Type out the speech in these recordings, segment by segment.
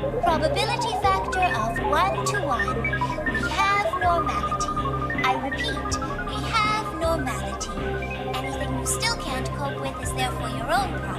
Probability factor of 1 to 1. We have normality. I repeat, we have normality. Anything you still can't cope with is therefore your own problem.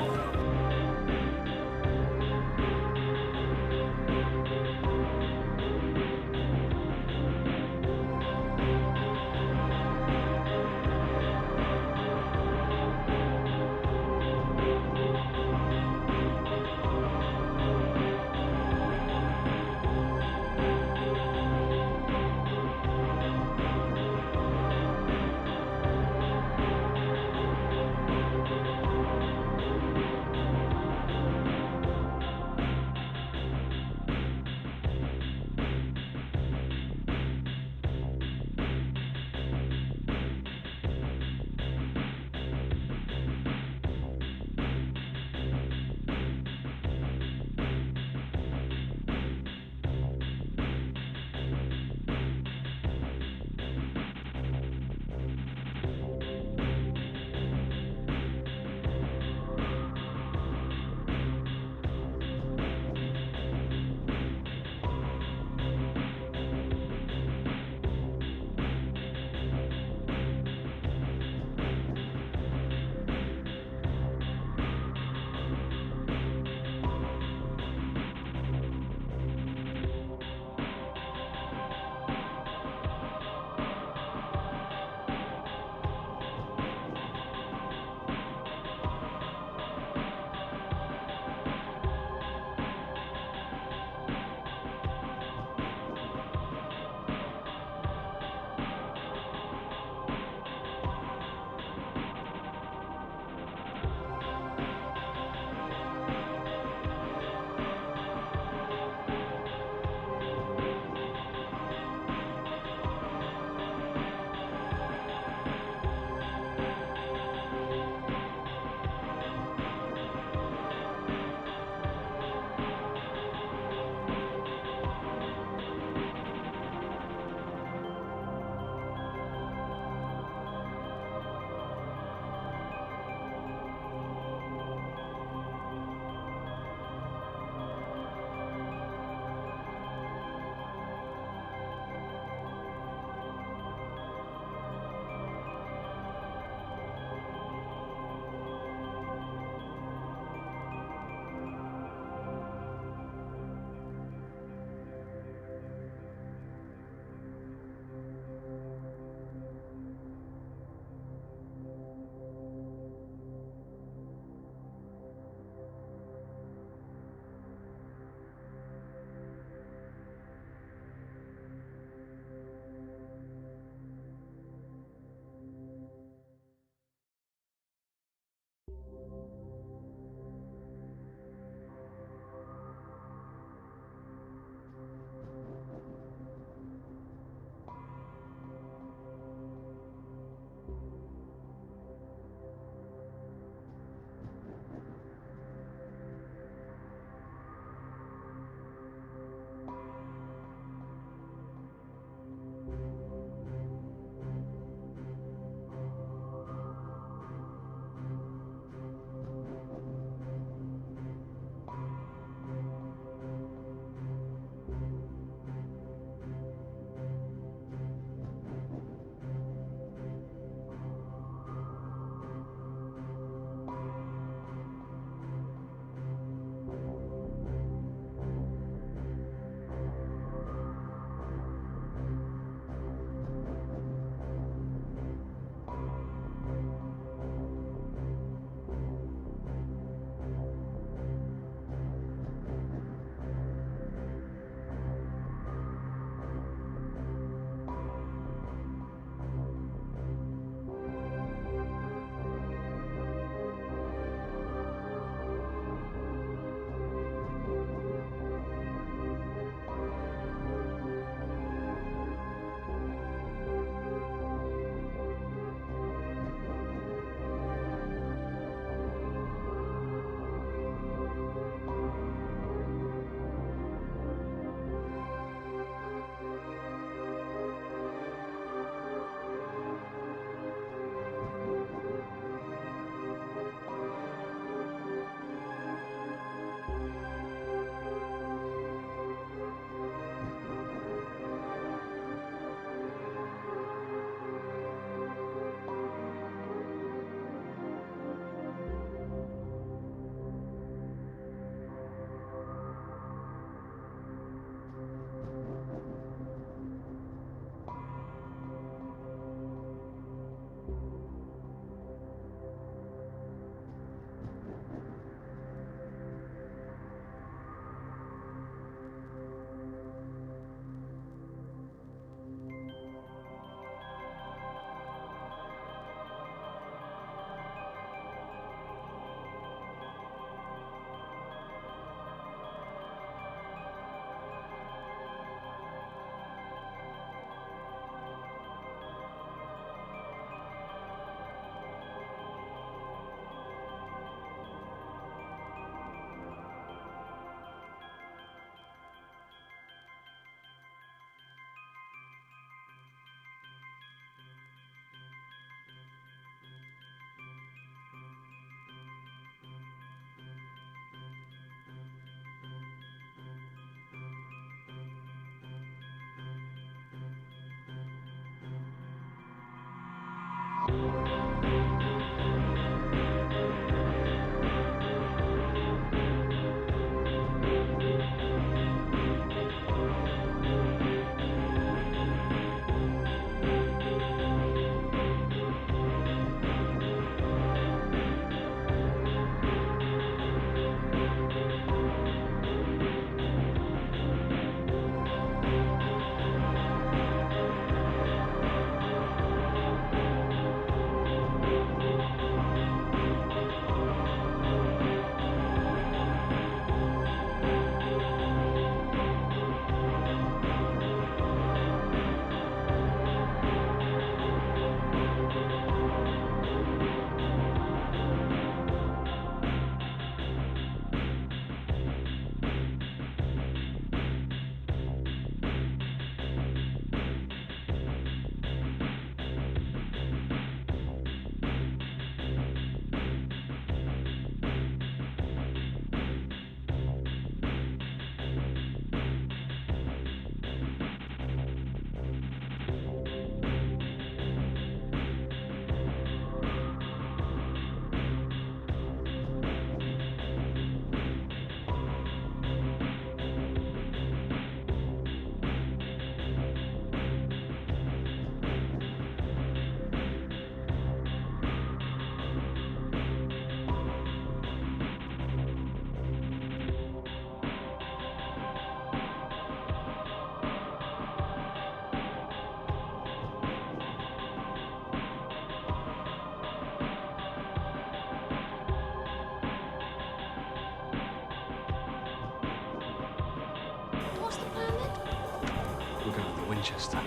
Winchester.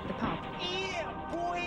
The pub. Yeah, boy!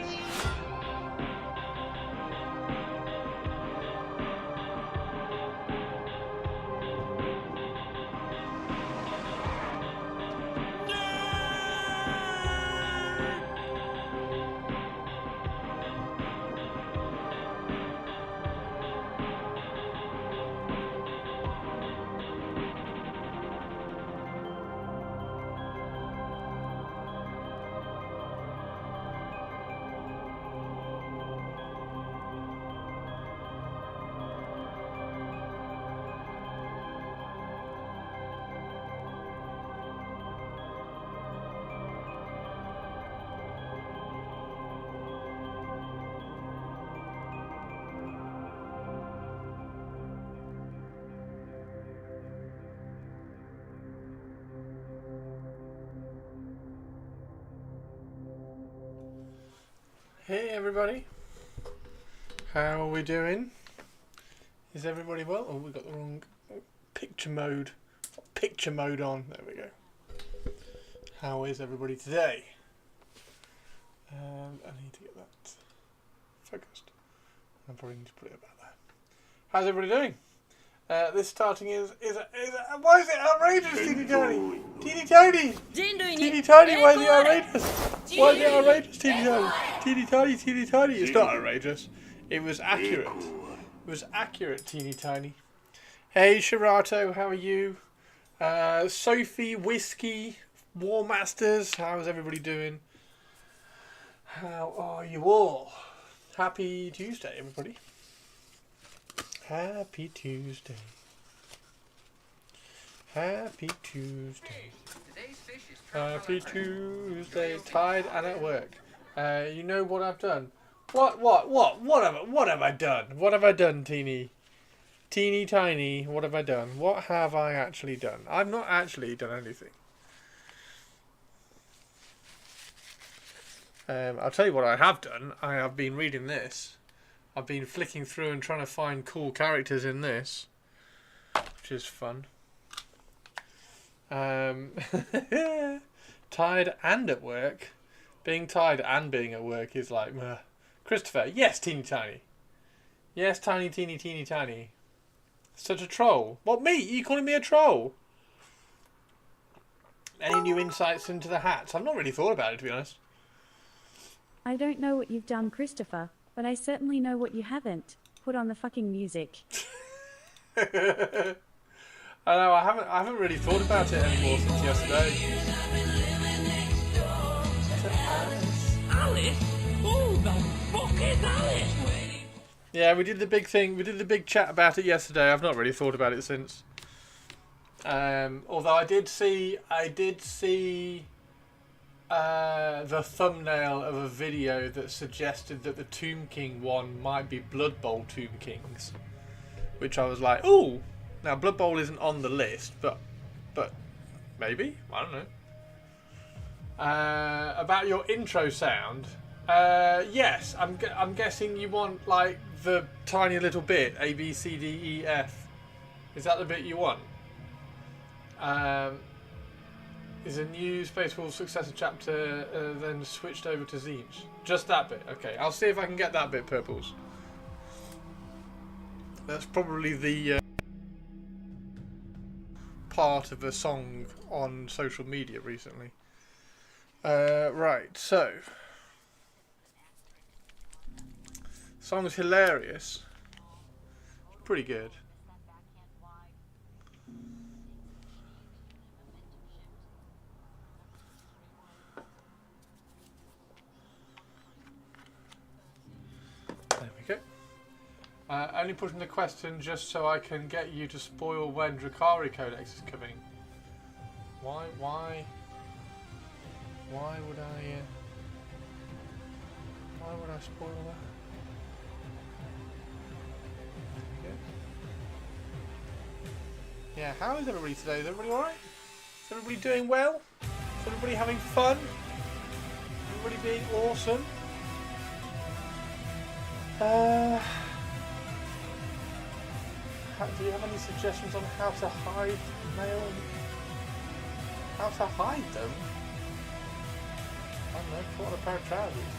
Hey everybody, how are we doing? Is everybody well? Oh, we got the wrong picture mode. Picture mode on. There we go. How is everybody today? I need to get that focused. I probably need to put it about that. How's everybody doing? This starting is why is it outrageous, Teeny Tiny? Teeny Tiny! Teeny Tiny, why is it outrageous? Why is it outrageous, Teeny Tiny? Teeny Tiny, Teeny Tiny. It's not outrageous. It was accurate. It was accurate, Teeny Tiny. Hey Shirato, how are you? Sophie, Whiskey, War Masters, how's everybody doing? How are you all? Happy Tuesday, everybody. Happy Tuesday. Happy Tuesday. Happy Tuesday. Tired and at work. You know what I've done? What have I done? What have I done, Teeny? Teeny Tiny, what have I done? What have I actually done? I've not actually done anything. I'll tell you what I have done. I have been reading this. I've been flicking through and trying to find cool characters in this, which is fun. Tired and at work. Being tired and being at work is like, Christopher, yes, Teeny Tiny. Yes, Tiny, Teeny, Teeny Tiny. Such a troll. What, me? You calling me a troll? Any new insights into the hats? I've not really thought about it, to be honest. I don't know what you've done, Christopher, but I certainly know what you haven't. Put on the fucking music. I know, I haven't really thought about it anymore since yesterday. Alice? Oh, the fucking Alice! Yeah, we did the big thing. We did the big chat about it yesterday. I've not really thought about it since. Although I did see the thumbnail of a video that suggested that the Tomb King one might be Blood Bowl Tomb Kings, which I was like, ooh. Now Blood Bowl isn't on the list, but maybe, I don't know. About your intro sound, yes, I'm guessing you want like the tiny little bit A B C D E F. Is that the bit you want? Is a new Space Wolf successor chapter then switched over to Zinch? Just that bit. Okay, I'll see if I can get that bit, Purples. That's probably the part of a song on social media recently. Right, so song's hilarious. Pretty good. There we go. Only putting the question just so I can get you to spoil when Drakari Codex is coming. Why would I spoil that? There we go. Yeah, how is everybody today? Is everybody alright? Is everybody doing well? Is everybody having fun? Everybody being awesome? Do you have any suggestions on how to hide mail? How to hide them? don't know, put on a pair of trousers.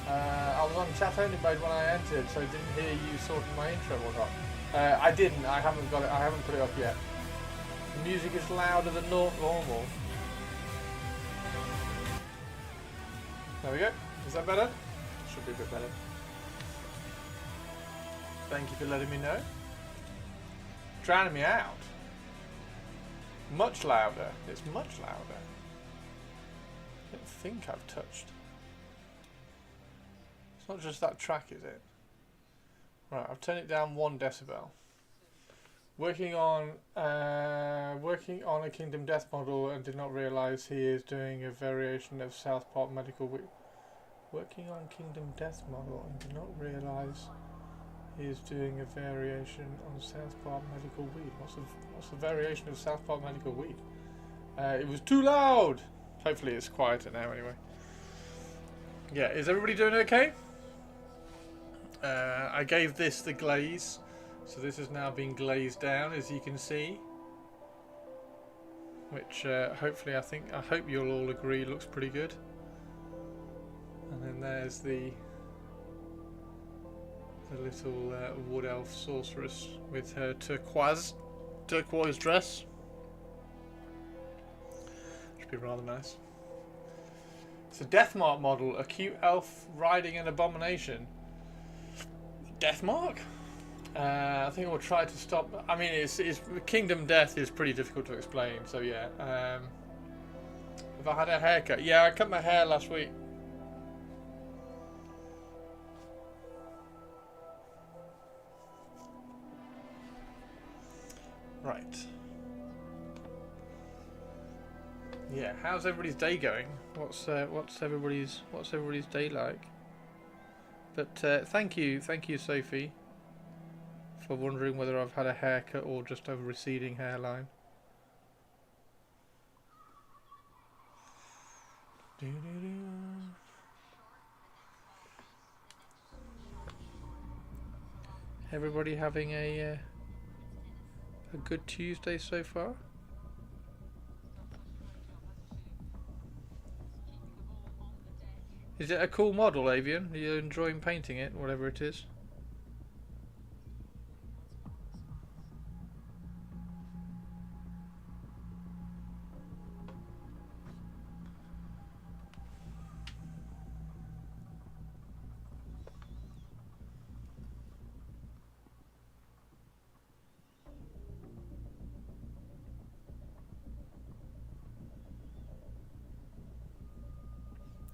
I was on chat only mode when I entered, so I didn't hear you sorting my intro or not. I didn't. I haven't got it. I haven't put it up yet. The music is louder than normal. There we go. Is that better? Should be a bit better. Thank you for letting me know. Drowning me out. Much louder. It's much louder. I don't think I've touched. It's not just that track, is it? Right, I've turned it down 1 decibel. Working on a Kingdom Death model and did not realise he is doing a variation of South Park Medical Weed. Working on Kingdom Death model and did not realise he is doing a variation on South Park Medical Weed. What's the variation of South Park Medical Weed? It was too loud! Hopefully it's quieter now anyway. Yeah, is everybody doing okay? I gave this the glaze, so this has now been glazed down, as you can see. Which hopefully I hope you'll all agree looks pretty good. And then there's the little wood elf sorceress with her turquoise dress. Should be rather nice. It's a Deathmark model, a cute elf riding an abomination. Deathmark? I think we'll try to stop. I mean, it's Kingdom Death is pretty difficult to explain. So yeah. Have I had a haircut? Yeah, I cut my hair last week. Right. Yeah, how's everybody's day going? What's everybody's day like? But thank you, Sophie, for wondering whether I've had a haircut or just a receding hairline. Everybody having a good Tuesday so far? Is it a cool model, Avian? Are you enjoying painting it, whatever it is?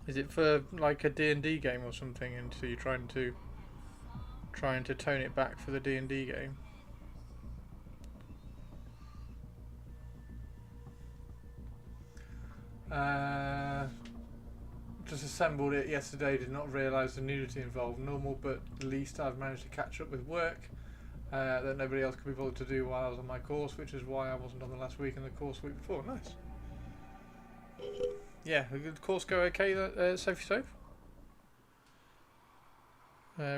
Is it for like a D&D game or something, and so you're trying to tone it back for the D&D game? Just assembled it yesterday, did not realise the nudity involved. Normal, but at least I've managed to catch up with work that nobody else could be bothered to do while I was on my course, which is why I wasn't on the last week and the course week before. Nice. Yeah, did the course go okay, Sophie Soph?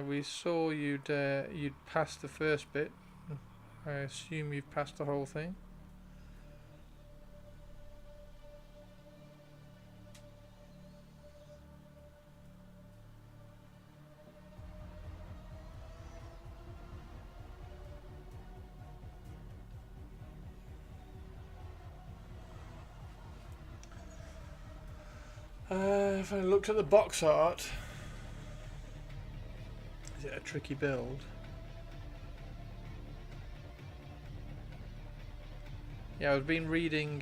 We saw you'd passed the first bit. I assume you've passed the whole thing. If I looked at the box art, is it a tricky build? Yeah, I've been reading,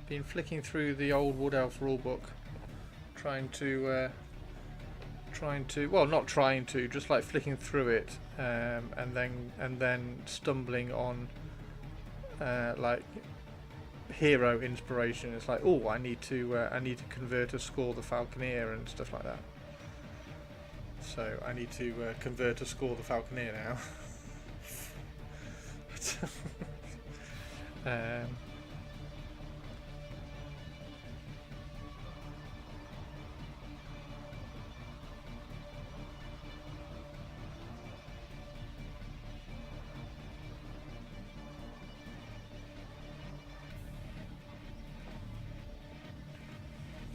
been flicking through the old Wood Elf rulebook, trying to, well, not trying to, just like flicking through it, and then stumbling on, like, hero inspiration. It's like, oh, I need to convert a score the Falconeer and stuff like that. So I need to convert a score the Falconeer now.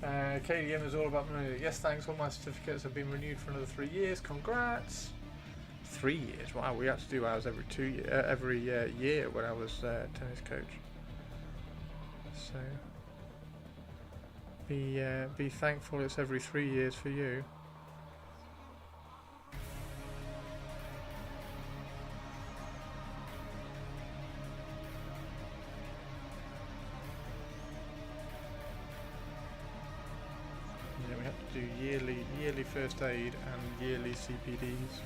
KDM is all about money. Yes, thanks. All my certificates have been renewed for another 3 years. Congrats. 3 years. Wow, we had to do ours every year when I was tennis coach. So be thankful it's every 3 years for you. Yeah, we have to do yearly first aid and yearly CPDs.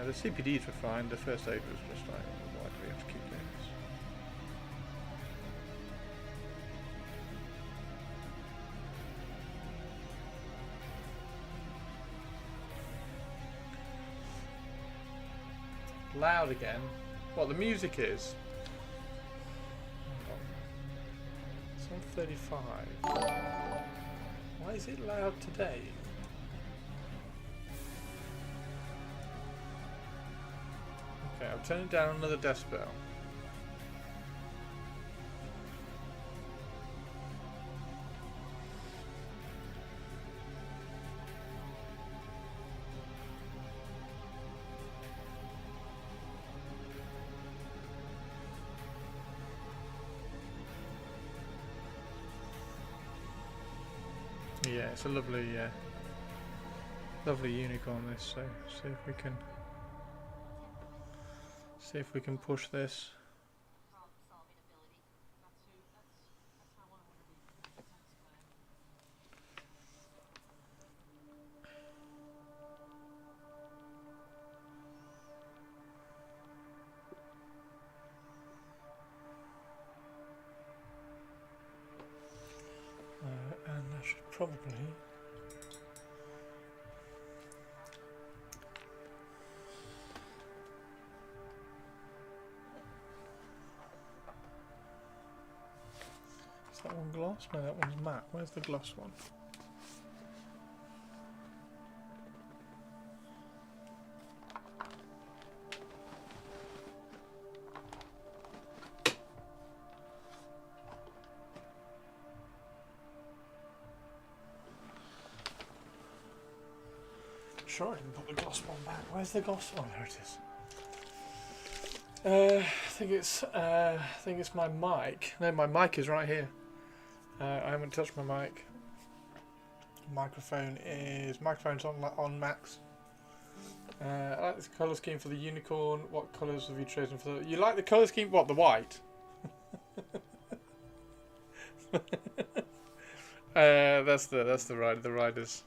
The CPDs were fine. The first aid was just like, why do we have to keep doing this? Loud again. What the music is? It's on 35. Why is it loud today? Okay, I'll turn it down another decibel. Yeah, it's a lovely, lovely unicorn. This, so see if we can push this. And I should probably. Is that one gloss? No, that one's matte. Where's the gloss one? Sure, I didn't put the gloss one back. Where's the gloss one? There it is. I think it's my mic. No, my mic is right here. I haven't touched my mic. Microphone's on max. I like the colour scheme for the unicorn. What colours have you chosen for the? You like the colour scheme? What, the white? That's the ride. The rider's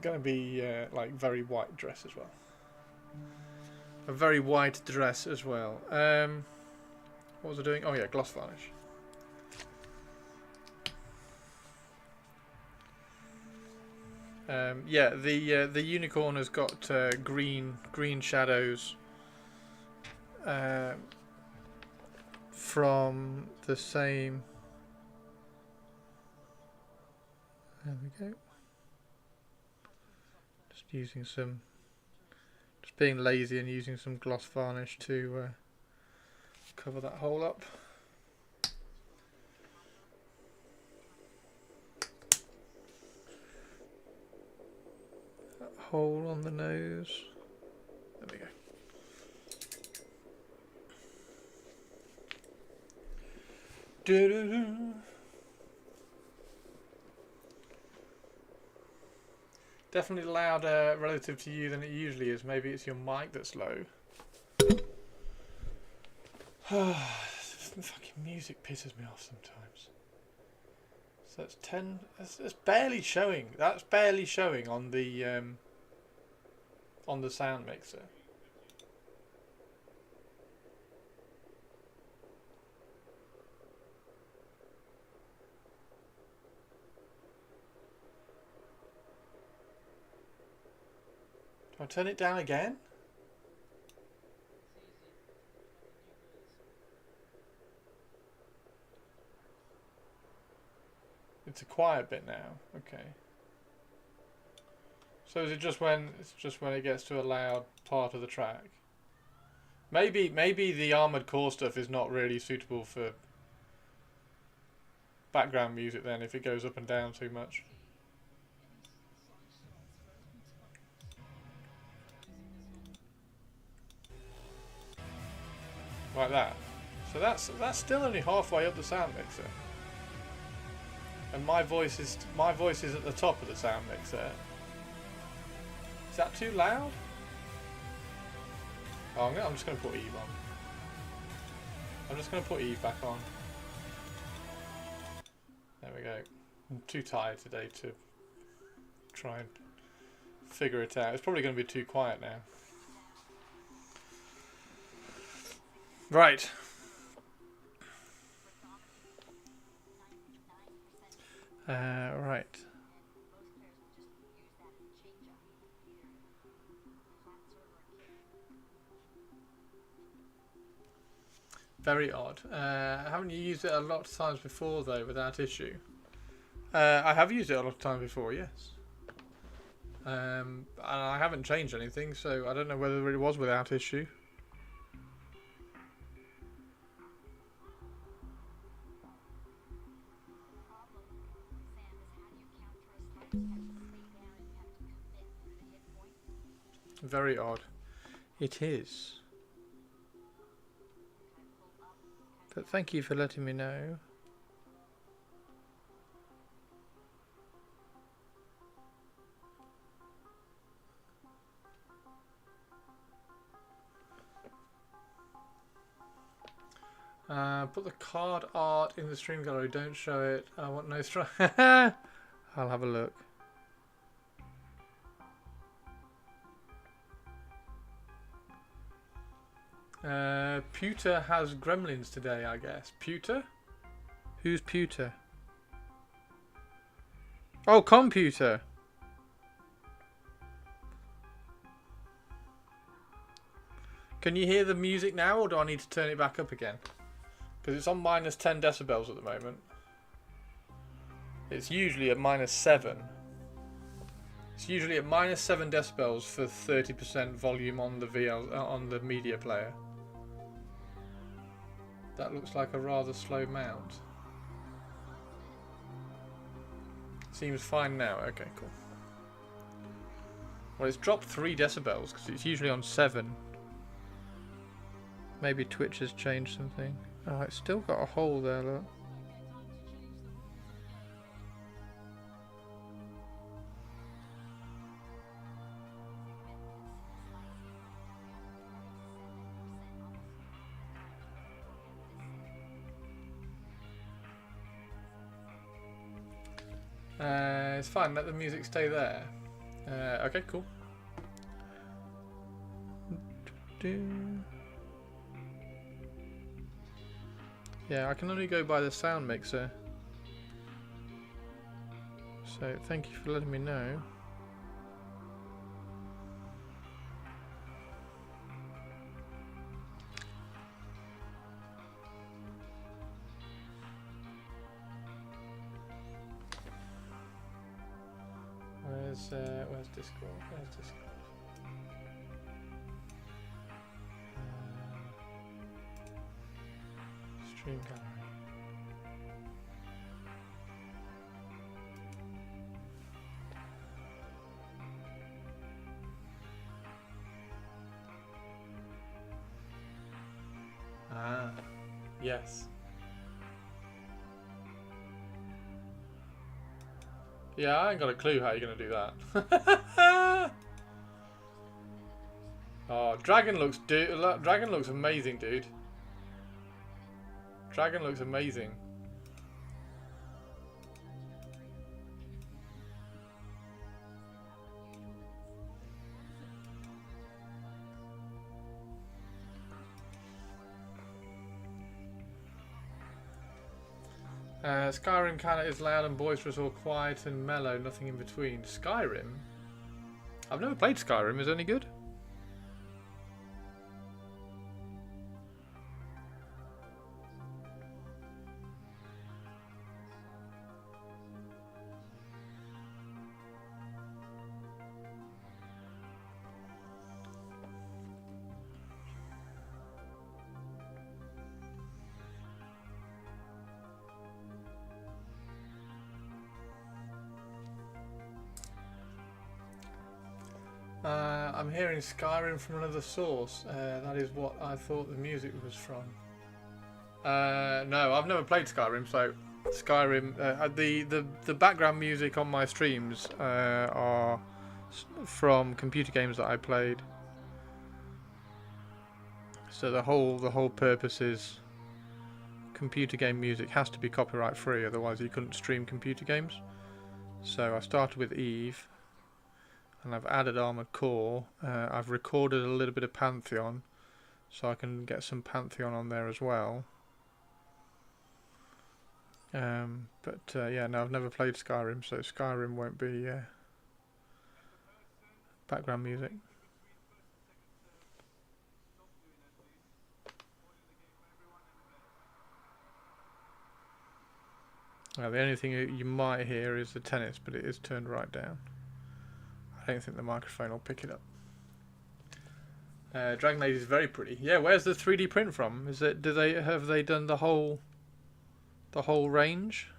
gonna be like very white dress as well. A very white dress as well. What was I doing? Oh yeah, gloss varnish. Yeah, the unicorn has got green shadows from the same. There we go. Just being lazy and using some gloss varnish to cover that hole up. That hole on the nose. There we go. Doo-doo-doo. Definitely louder relative to you than it usually is. Maybe it's your mic that's low. Fucking music pisses me off sometimes. So it's 10. It's barely showing. That's barely showing on the sound mixer. Do I turn it down again? It's a quiet bit now. Okay. So is it just when it gets to a loud part of the track? Maybe the Armored Core stuff is not really suitable for background music then if it goes up and down too much. Like that. So that's still only halfway up the sound mixer. And my voice is at the top of the sound mixer. Is that too loud? Oh, I'm just going to put Eve on. I'm just going to put Eve back on. There we go. I'm too tired today to try and figure it out. It's probably going to be too quiet now. Right. Right. Very odd. Haven't you used it a lot of times before though without issue? I have used it a lot of times before, yes. And I haven't changed anything, so I don't know whether it was without issue. Very odd. It is. But thank you for letting me know. Put the card art in the stream gallery. Don't show it. I want no strike. I'll have a look. Pewter has gremlins today, I guess. Pewter? Who's Pewter? Oh, computer. Can you hear the music now, or do I need to turn it back up again? Because it's on minus 10 decibels at the moment. It's usually at minus 7. It's usually at minus 7 decibels for 30% volume on the on the media player. That looks like a rather slow mount. Seems fine now. Okay, cool. Well, it's dropped 3 decibels because it's usually on 7. Maybe Twitch has changed something. Oh, it's still got a hole there, look. It's fine, let the music stay there. Okay, cool. Yeah, I can only go by the sound mixer. So, thank you for letting me know. Where's Discord? Where's Discord? Stream gallery. Ah, yes. Yeah, I ain't got a clue how you're going to do that. Oh, Dragon looks amazing, dude. Dragon looks amazing. Skyrim kind of is loud and boisterous or quiet and mellow, nothing in between. Skyrim? I've never played Skyrim, is it any good? I'm hearing Skyrim from another source. That is what I thought the music was from. No, I've never played Skyrim, so Skyrim. The background music on my streams are from computer games that I played. So the whole purpose is computer game music has to be copyright free, otherwise you couldn't stream computer games. So I started with Eve, and I've added Armored Core. I've recorded a little bit of Pantheon, so I can get some Pantheon on there as well. Yeah, no, I've never played Skyrim, so Skyrim won't be background music. Well, the only thing you might hear is the tennis, but it is turned right down. I don't think the microphone will pick it up. Dragon Age is very pretty. Yeah, where's the 3D print from? Is it? Have they done the whole range?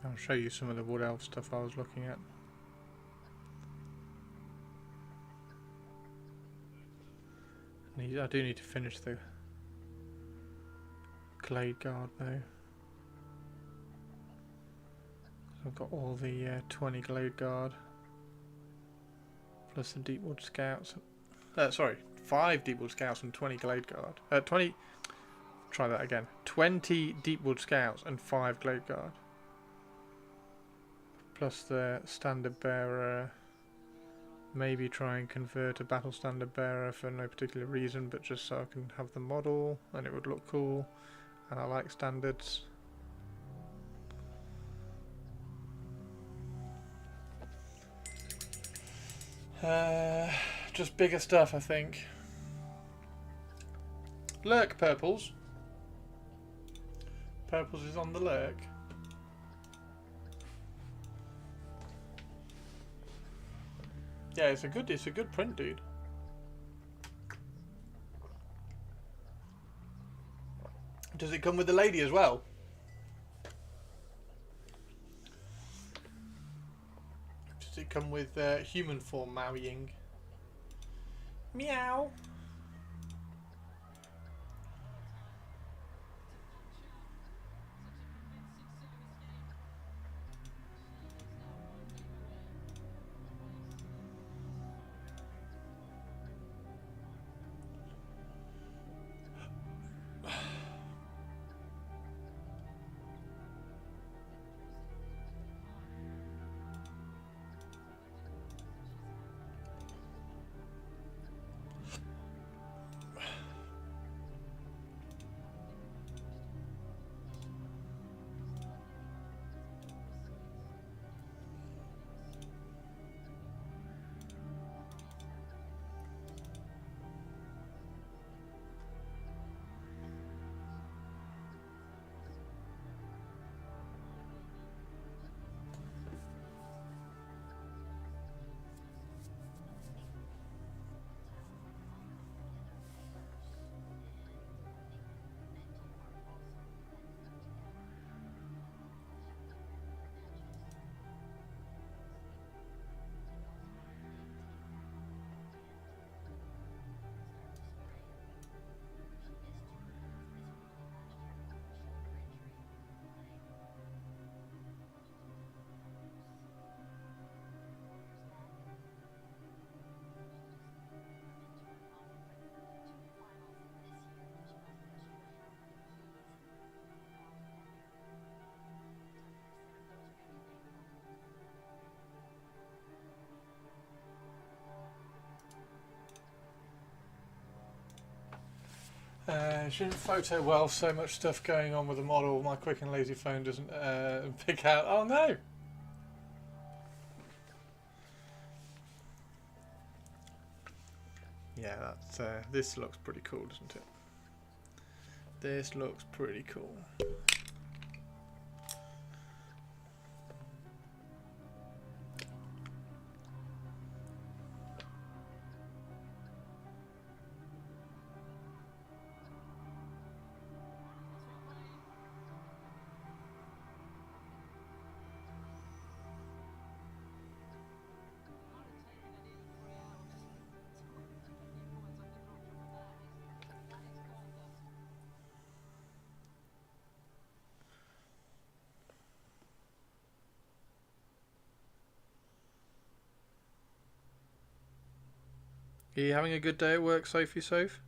I'll show you some of the Wood Elf stuff I was looking at. I do need to finish the Glade Guard though. I've got all the 20 Glade Guard plus the Deepwood Scouts. Sorry, 5 Deepwood Scouts and 20 Glade Guard. 20. Try that again. 20 Deepwood Scouts and 5 Glade Guard. Plus the Standard Bearer. Maybe try and convert a Battle Standard Bearer for no particular reason, but just so I can have the model and it would look cool. And I like standards. Just bigger stuff, I think. Lurk purples. Purples is on the lurk. Yeah, it's a good print, dude. Does it come with the lady as well? Does it come with human form marrying? Meow. Shouldn't photo well, so much stuff going on with the model. My quick and lazy phone doesn't pick out. Oh no! Yeah, that's this looks pretty cool, doesn't it? This looks pretty cool. Are you having a good day at work, Sophie Soph?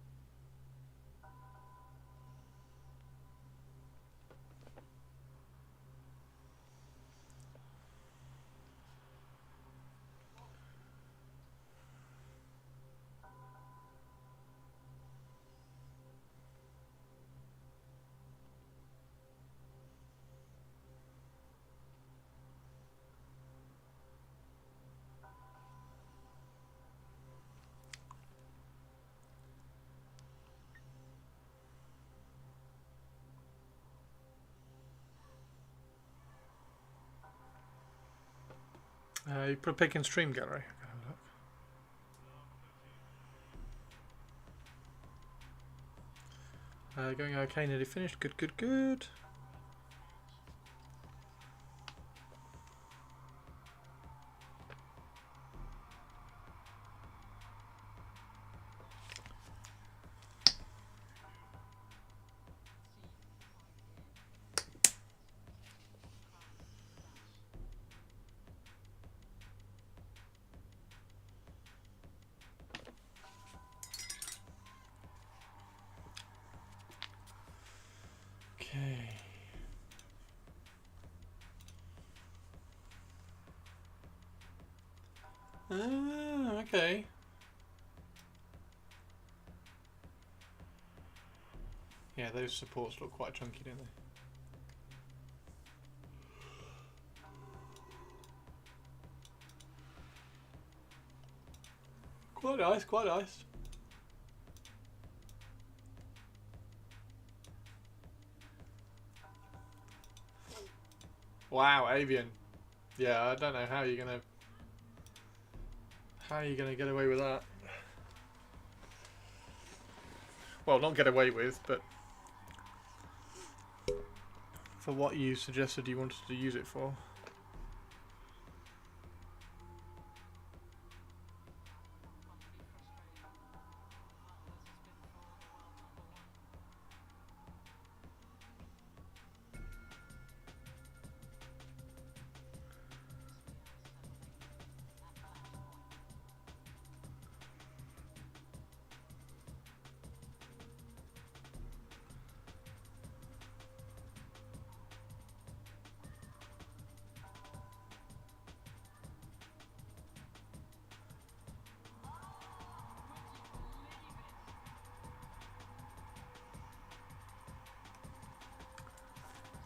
You put a pick in stream gallery. I can have a look. Going okay, nearly finished. Good, good, good. Okay. Ah, okay. Yeah, those supports look quite chunky, don't they? Quite nice, quite nice. Wow, avian. Yeah, I don't know how you're gonna get away with that. Well, not get away with, but for what you suggested you wanted to use it for.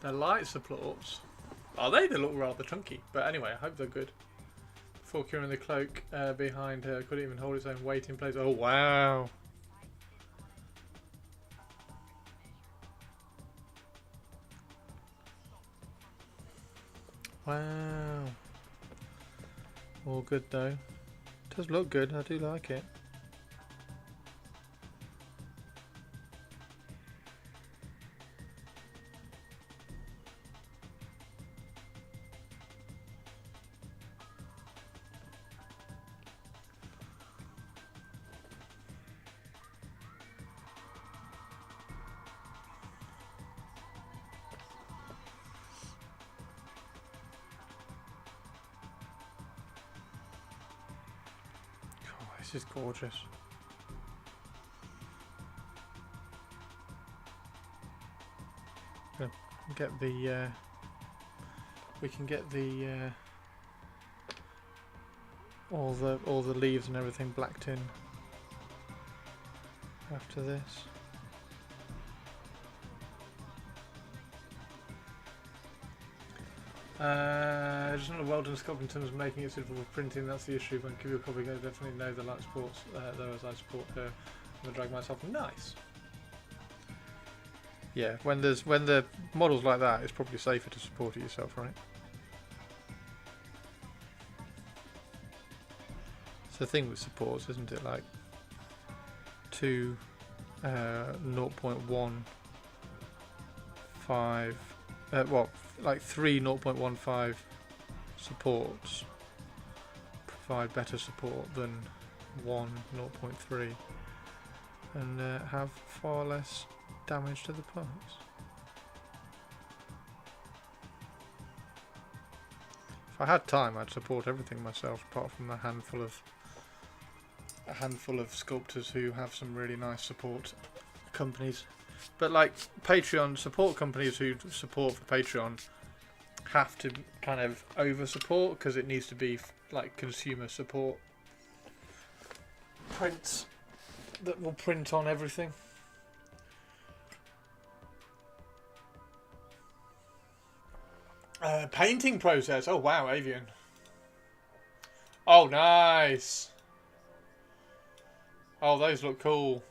The light supports. Are they? They look rather chunky. But anyway, I hope they're good. Before curing the cloak behind her, couldn't even hold its own weight in place. Oh, wow. Wow. All good though. Does look good. I do like it. This is gorgeous. Get the we can get the all the leaves and everything blacked in after this. Just not a well done sculpt in terms of making it suitable for printing. That's the issue. When Kibble probably go definitely know the light sports, though, as I support her. I'm gonna drag myself. Nice. Yeah, when the models like that, it's probably safer to support it yourself, right? It's the thing with supports, isn't it? Like 0.15, like 3 0.15 supports provide better support than 1 0.3 and have far less damage to the parts. If I had time, I'd support everything myself, apart from a handful of sculptors who have some really nice support companies. But like Patreon support companies who support for Patreon have to kind of over support because it needs to be like consumer support prints that will print on everything. Painting process. Oh wow, Avian. Oh nice. Oh, those look cool.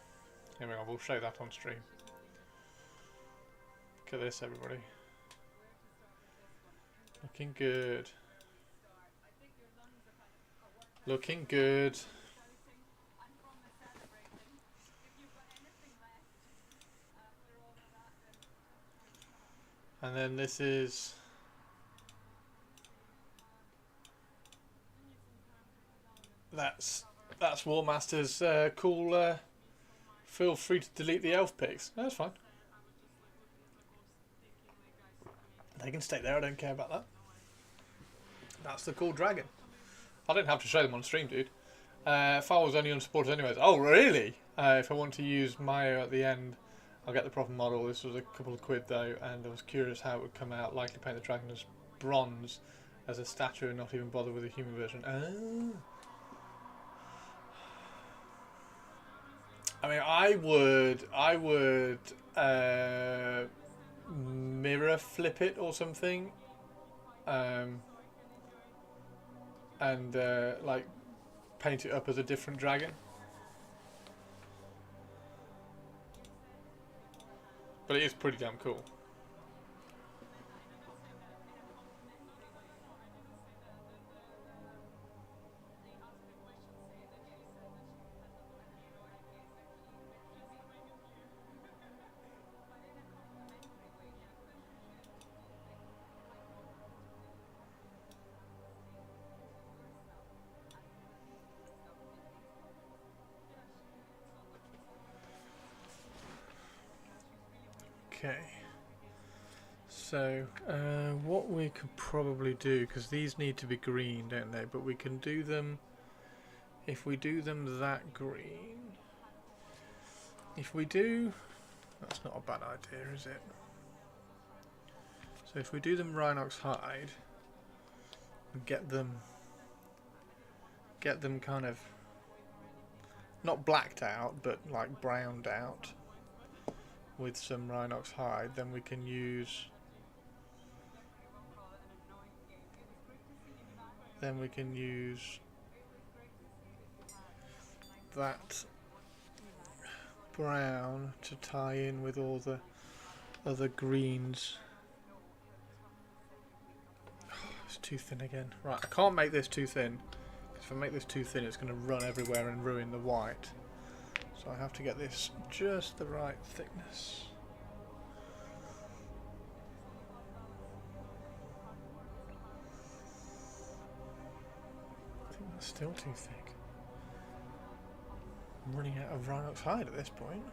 Here we go. We'll show that on stream. Look at this, everybody. Looking good. Looking good. And then this is... That's War Master's cool. Feel free to delete the elf pics. No, that's fine. They can stay there. I don't care about that. That's the cool dragon. I don't have to show them on stream, dude. File was only unsupported anyways. Oh, really? If I want to use Maya at the end, I'll get the proper model. This was a couple of quid though, and I was curious how it would come out. Likely paint the dragon as bronze, as a statue, and not even bother with a human version. Oh. I mean, I would mirror flip it or something, and like paint it up as a different dragon. But it is pretty damn cool. Okay, so what we could probably do, because these need to be green, don't they? But we can do them, if we do them that green, if we do, that's not a bad idea, is it? So if we do them Rhinox hide, and get them kind of, not blacked out, but like browned out, with some Rhinox hide, then we can use that brown to tie in with all the other greens. Oh, it's too thin again. Right, I can't make this too thin, because if I make this too thin it's going to run everywhere and ruin the white. So I have to get this just the right thickness. I think that's still too thick. I'm running out of Rhinox hide at this point.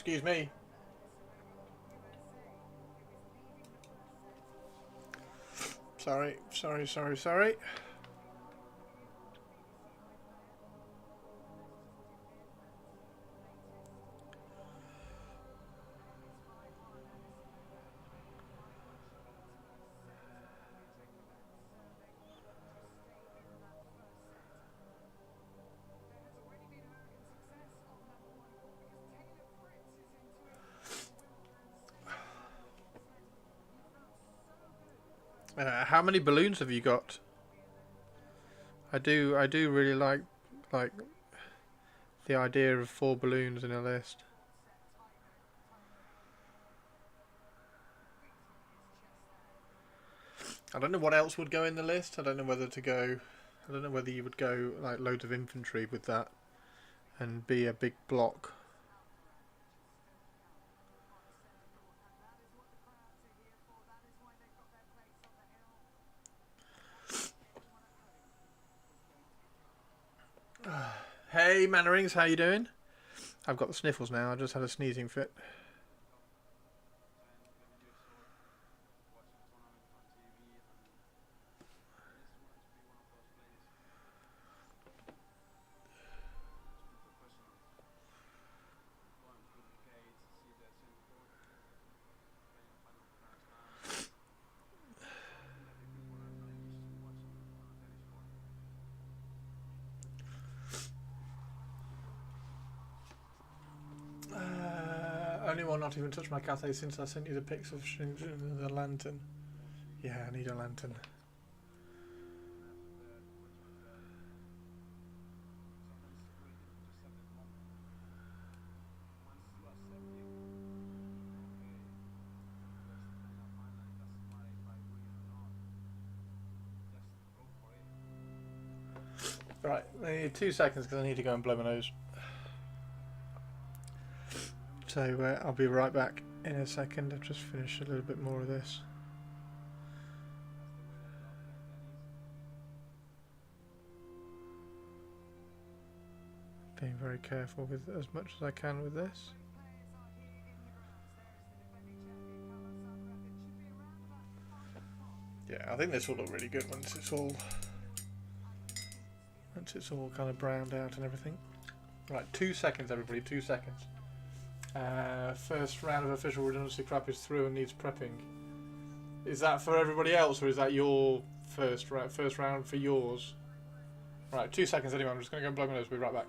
Excuse me. Sorry. How many balloons have you got? I do really like the idea of 4 balloons in a list. I don't know what else would go in the list. I don't know whether you would go like loads of infantry with that and be a big block. Hey Mannerings, how you doing? I've got the sniffles now. I just had a sneezing fit. Only one not even touched my cafe since I sent you the pics of the lantern. Yeah, I need a lantern. Right, I need 2 seconds because I need to go and blow my nose. So I'll be right back in a second. I've just finished a little bit more of this. Being very careful with as much as I can with this. Yeah, I think this will look really good once it's all kind of browned out and everything. Right, 2 seconds everybody, 2 seconds. First round of official redundancy crap is through and needs prepping. Is that for everybody else or is that your first round for yours? Right, 2 seconds anyway, I'm just going to go and blow my nose, we'll be right back.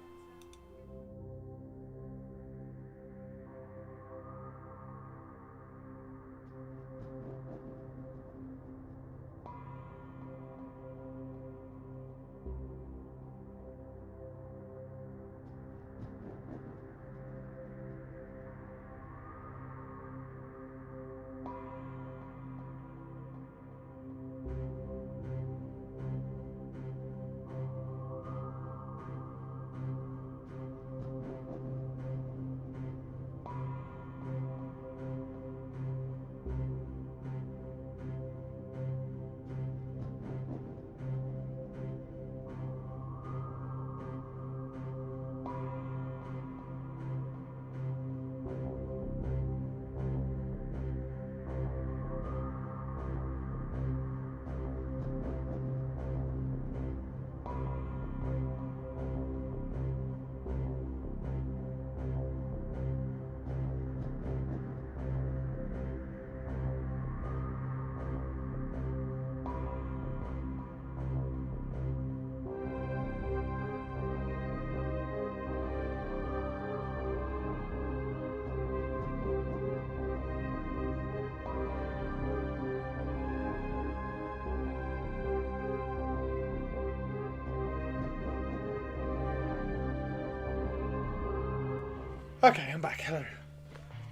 Okay, I'm back. Hello.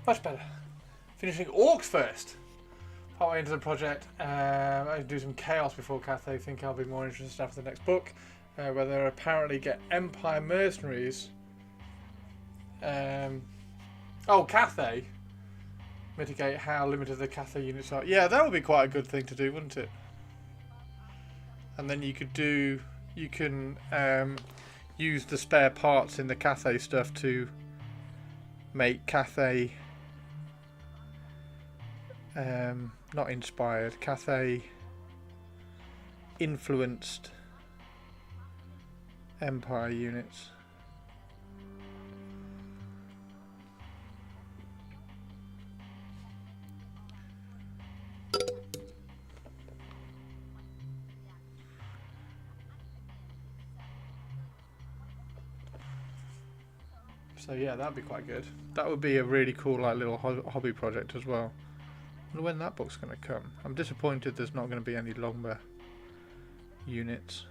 Much better. Finishing orcs first. Partway into the project. I do some chaos before Cathay. Think I'll be more interested after the next book. Where they apparently get Empire mercenaries. Cathay. Mitigate how limited the Cathay units are. Yeah, that would be quite a good thing to do, wouldn't it? And then you can use the spare parts in the Cathay stuff to make Cathay not inspired, Cathay influenced Empire units. So yeah, that'd be quite good. That would be a really cool like little hobby project as well. I wonder when that book's going to come. I'm disappointed there's not going to be any longer units.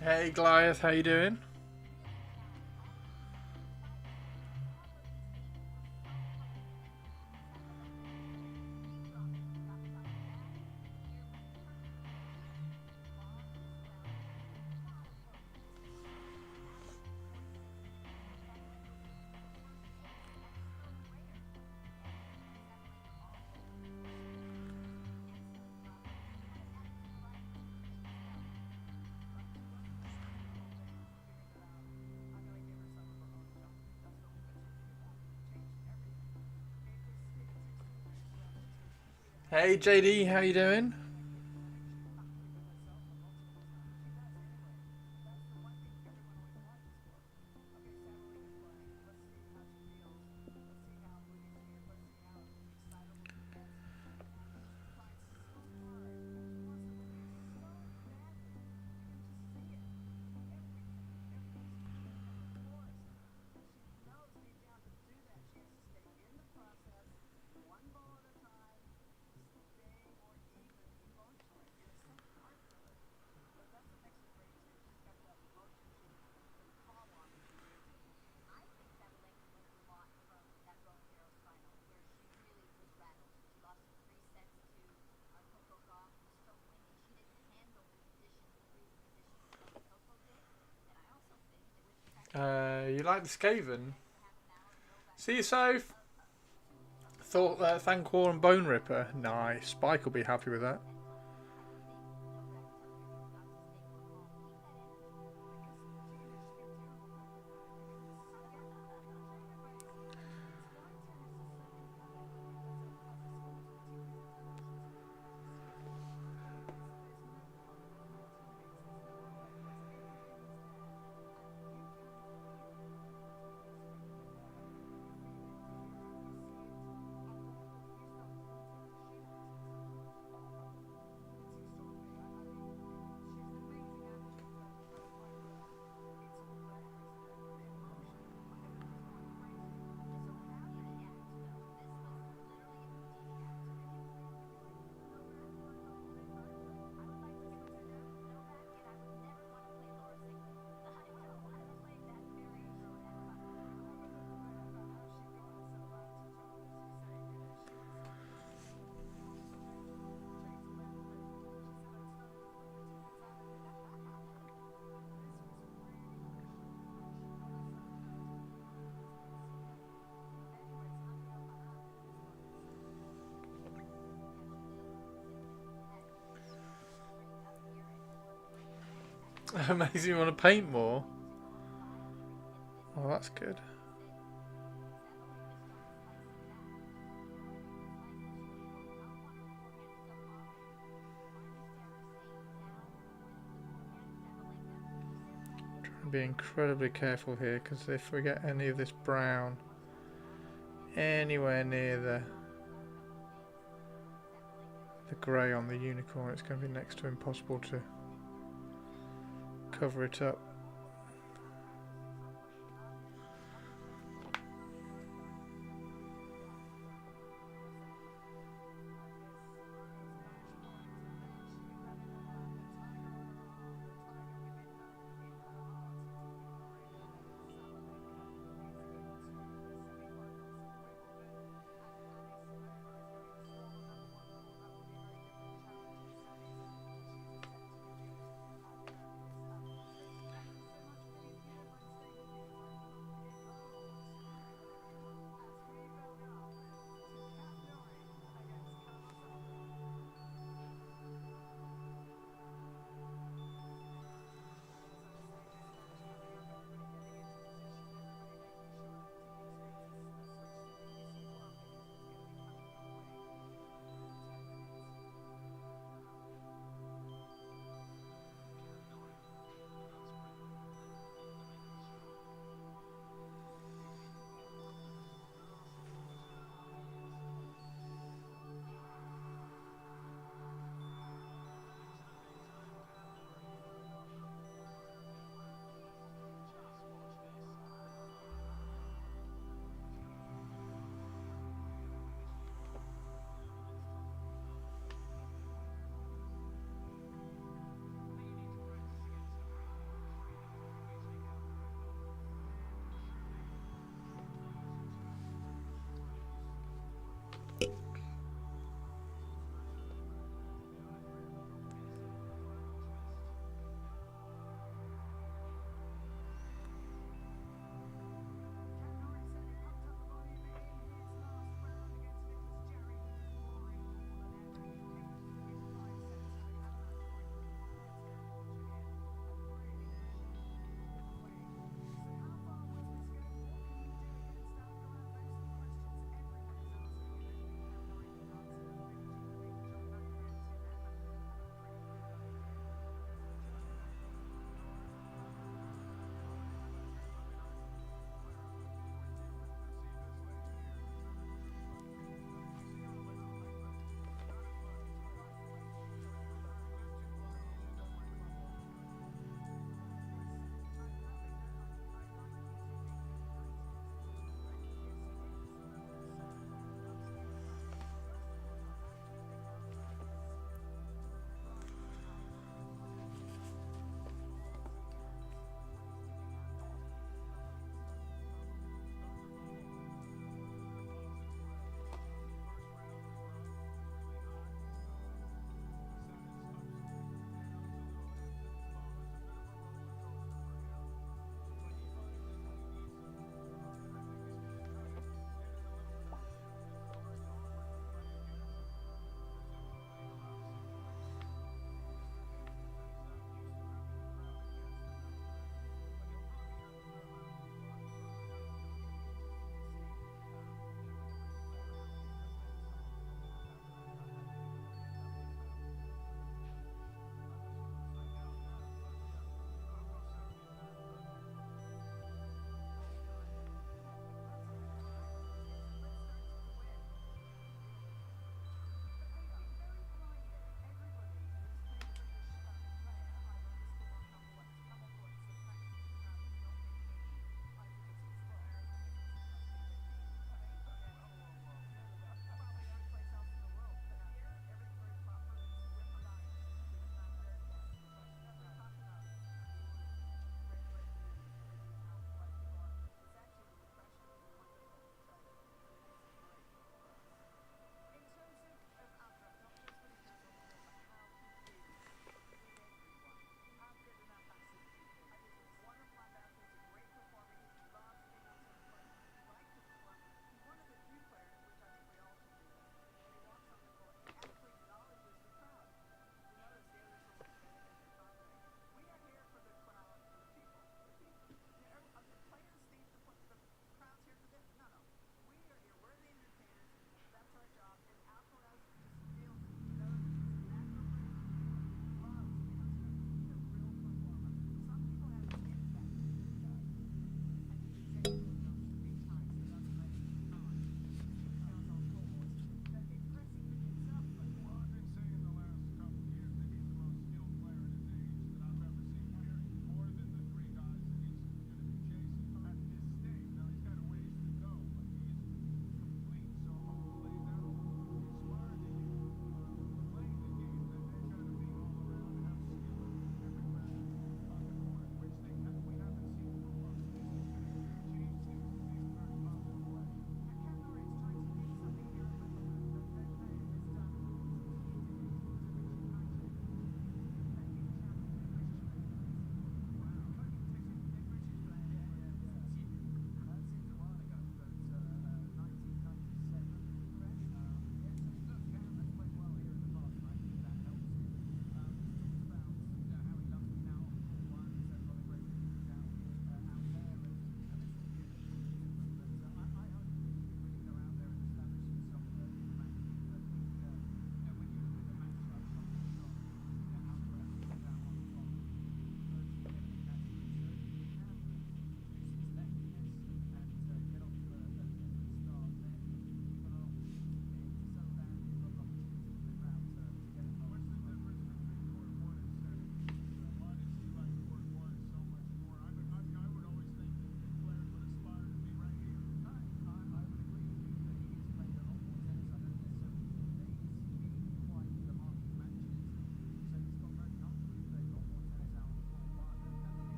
Hey Goliath, how you doing? Hey JD, how you doing? You like the Skaven? See you, Soph. Thought Thanquor and Bone Ripper. Nice. Spike will be happy with that. Amazing, you want to paint more? Oh, that's good. Try and be incredibly careful here, because if we get any of this brown anywhere near the grey on the unicorn, it's going to be next to impossible to cover it up.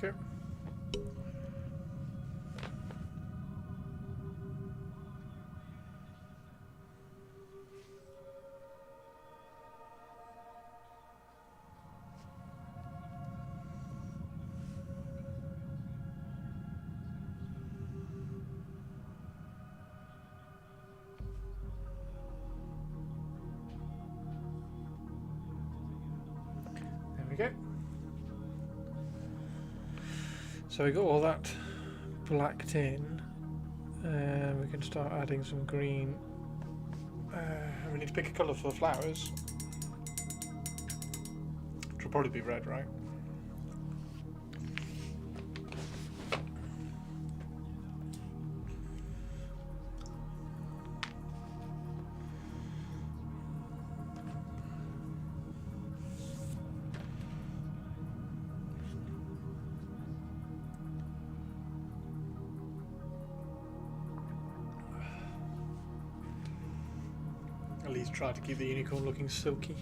Okay. There we go. So we got all that blacked in. We can start adding some green. We need to pick a colour for the flowers. Which will probably be red, right? At least try to keep the unicorn looking silky.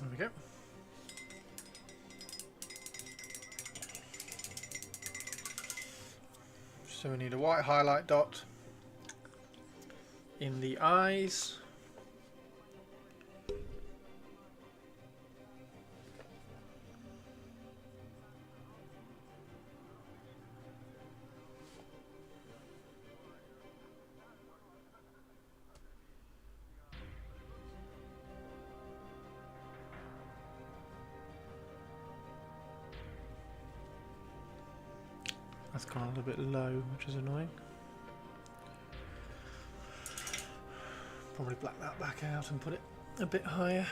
There we go. So we need a white highlight dot in the eyes. That's gone a little bit low, which is annoying. Probably black that back out and put it a bit higher.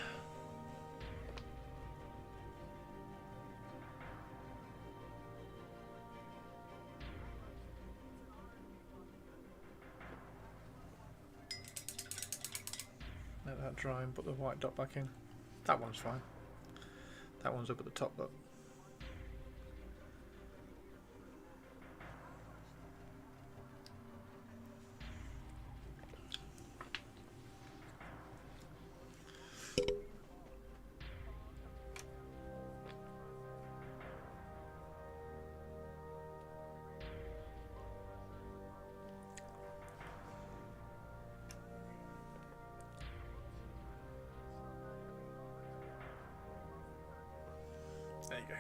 Let that dry and put the white dot back in. That one's fine. That one's up at the top though. There you go.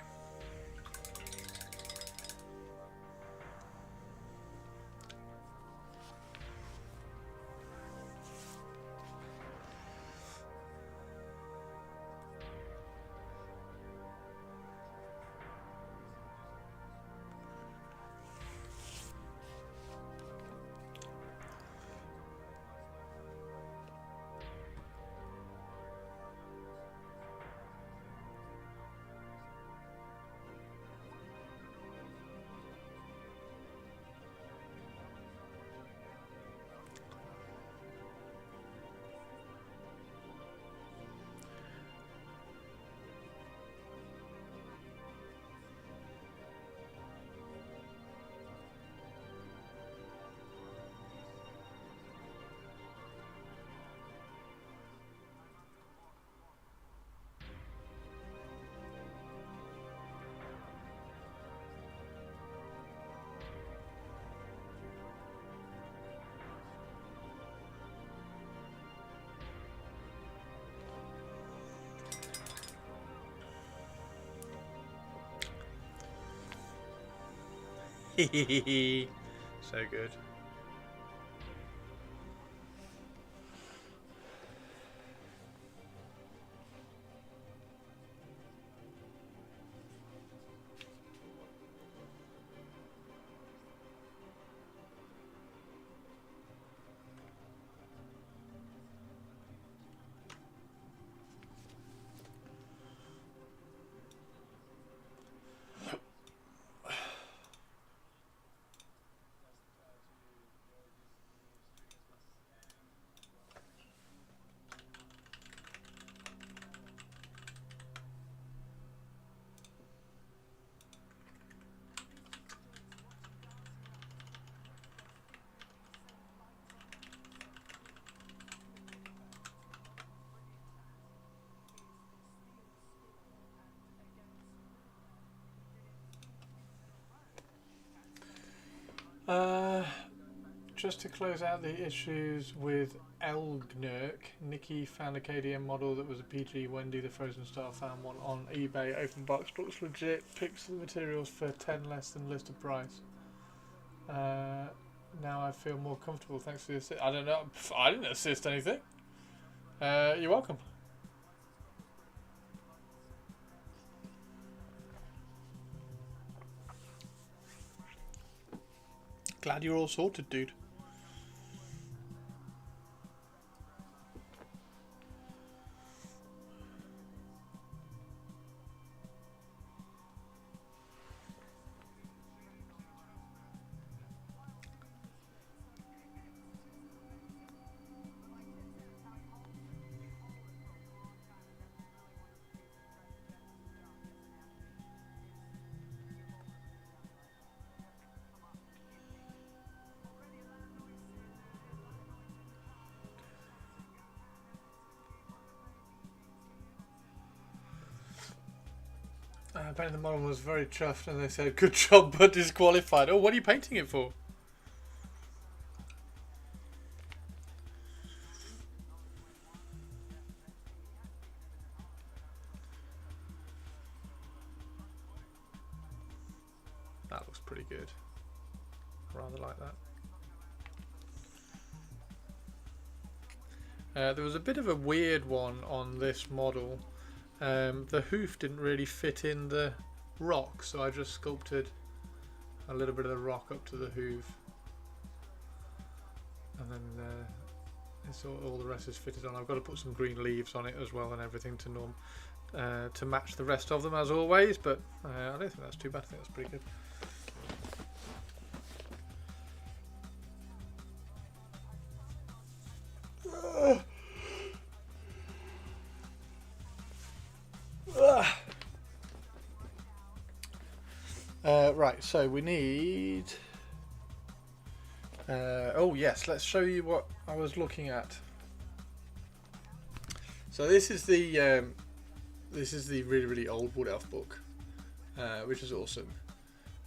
So good. Just to close out the issues with Elgnurk, Nikki found a KDM model that was a PG Wendy the Frozen Star, found one on eBay, open box, looks legit, picks the materials for 10 less than listed price. Now I feel more comfortable thanks to the assist. I don't know, I didn't assist anything. You're welcome. Glad you're all sorted, dude. I painted the model, was very chuffed, and they said, "Good job, but disqualified." Oh, what are you painting it for? That looks pretty good. Rather like that. There was a bit of a weird one on this model. The hoof didn't really fit in the rock, so I just sculpted a little bit of the rock up to the hoof, and then it's all the rest is fitted on. I've got to put some green leaves on it as well and everything to match the rest of them as always, but I don't think that's too bad. I think that's pretty good. Right, so we need... oh yes, let's show you what I was looking at. So this is the really old Wood Elf book, which is awesome.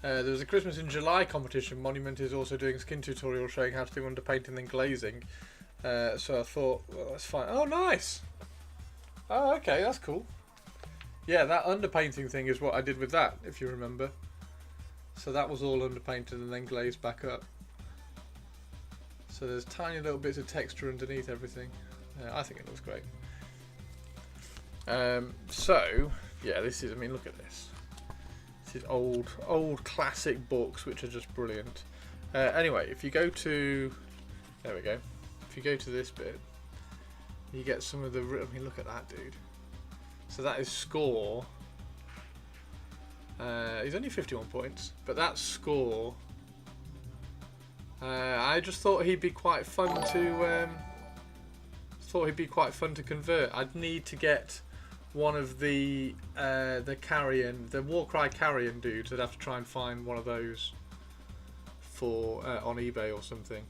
There was a Christmas in July competition. Monument is also doing a skin tutorial showing how to do underpainting and glazing. So I thought, well, that's fine. Oh, nice! Oh, okay, that's cool. Yeah, that underpainting thing is what I did with that, if you remember. So that was all underpainted and then glazed back up. So there's tiny little bits of texture underneath everything. I think it looks great. So, yeah, this is, I mean, look at this. This is old classic books, which are just brilliant. Anyway, if you go to, there we go. If you go to this bit, you get some of the, I mean, look at that, dude. So that is score. He's only 51 points, but that score. I just thought he'd be quite fun to. Convert. I'd need to get one of the carrion, the Warcry carrion dudes. I'd have to try and find one of those for on eBay or something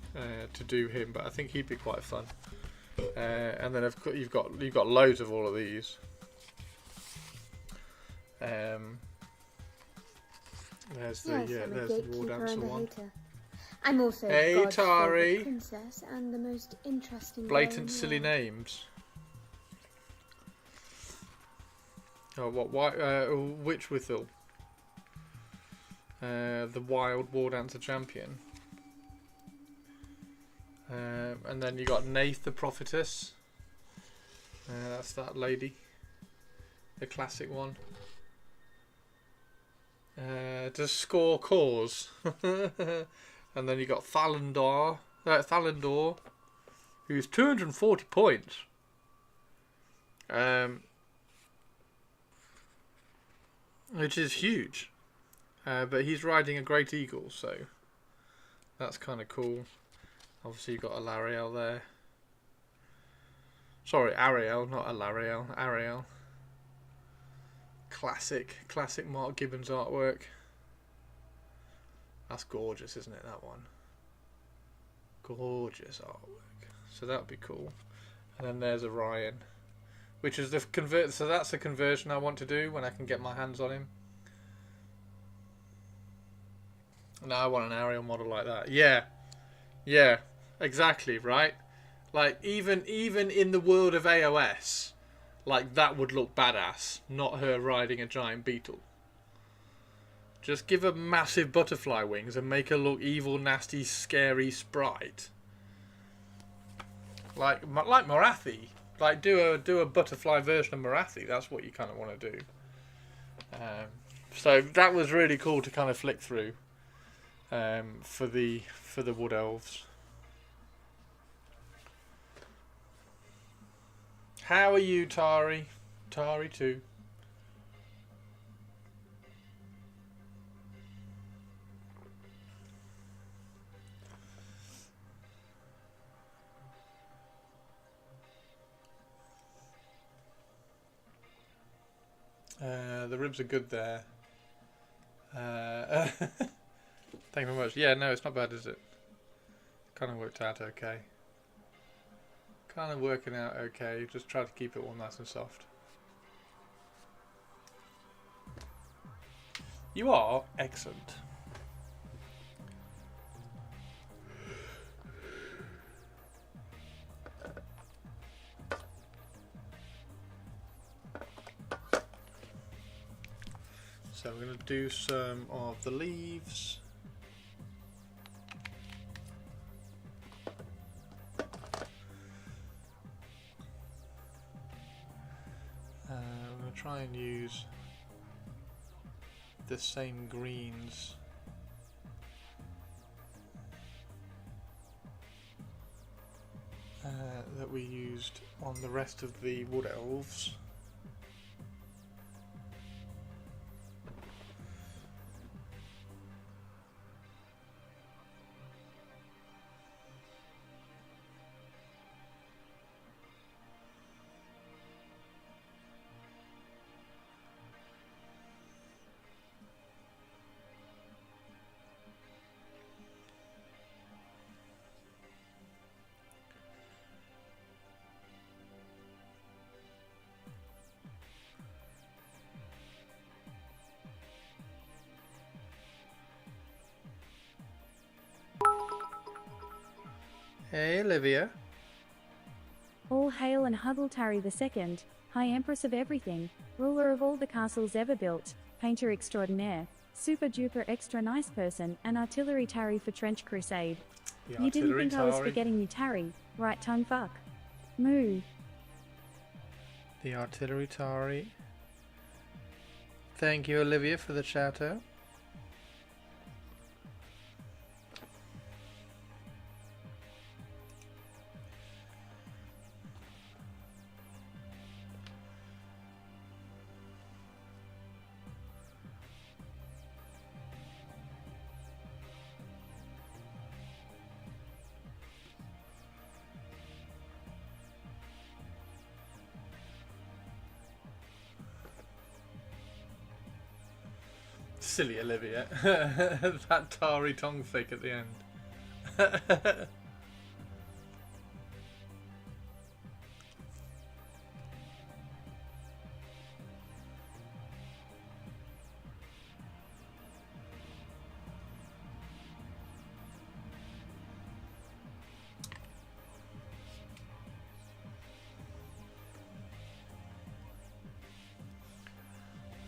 to do him. But I think he'd be quite fun. And then you've got loads of all of these. There's the War Dancer one. I'm also God's favourite princess and the most interesting. Blatant silly names. Oh, what? Why? Which Withil? The Wild War Dancer champion. And then you got Nath the Prophetess. That's that lady. The classic one. Does score cause. And then you got Thalandor, who's 240 points. Which is huge. But he's riding a great eagle, so that's kind of cool. Obviously, you've got Alariel there. Sorry, Ariel, not Alariel. Ariel. Classic Mark Gibbons artwork. That's gorgeous, isn't it? That one. Gorgeous artwork. So that would be cool. And then there's Orion, which is the convert. So that's the conversion I want to do when I can get my hands on him. Now I want an Ariel model like that. Yeah, exactly, right? Like even in the world of AOS, like that would look badass. Not her riding a giant beetle. Just give her massive butterfly wings and make her look evil, nasty, scary sprite. Like Morathi. Like do a butterfly version of Morathi. That's what you kind of want to do. So that was really cool to kind of flick through for the Wood Elves. How are you, Tari? Tari too. The ribs are good there. Thank you very much. Yeah, no, it's not bad, is it? Kind of worked out okay. Kind of working out okay. Just try to keep it all nice and soft. You are excellent. So we're going to do some of the leaves. I'm going to try and use the same greens that we used on the rest of the wood elves. Hey, Olivia. All hail and Huddle Tari II, High Empress of everything, ruler of all the castles ever built, painter extraordinaire, super duper extra nice person, and artillery Tari for Trench Crusade. You didn't think I was forgetting you, Tari, right tongue fuck. Moo. The artillery Tari. Thank you, Olivia, for the shout out. Silly Olivia. That Tari tongue flick at the end.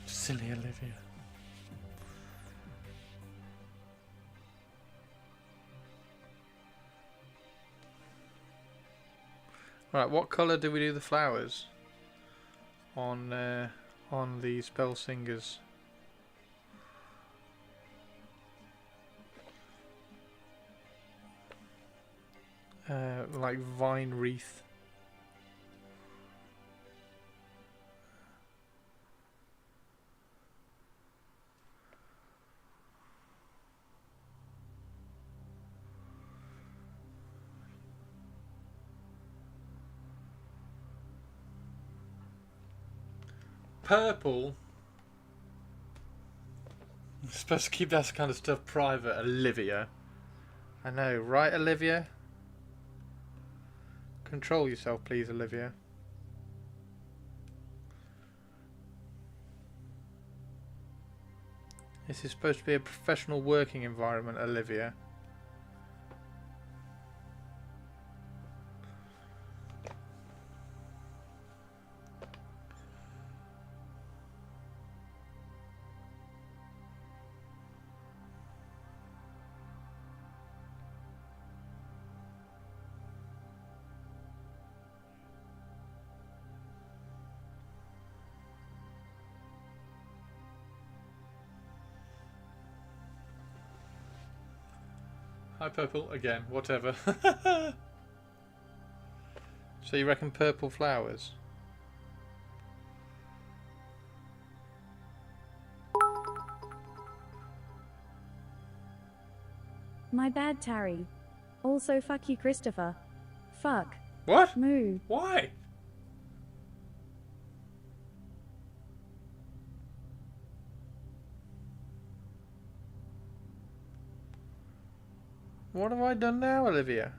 Silly Olivia. Right, what colour do we do the flowers on the Spellsingers? Like vine wreath. Purple. I'm supposed to keep that kind of stuff private, Olivia. I know, right, Olivia? Control yourself, please, Olivia. This is supposed to be a professional working environment, Olivia. Hi, purple again. Whatever. So you reckon purple flowers? My bad, Tari. Also, fuck you, Christopher. Fuck. What? Moo. Why? What have I done now, Olivia?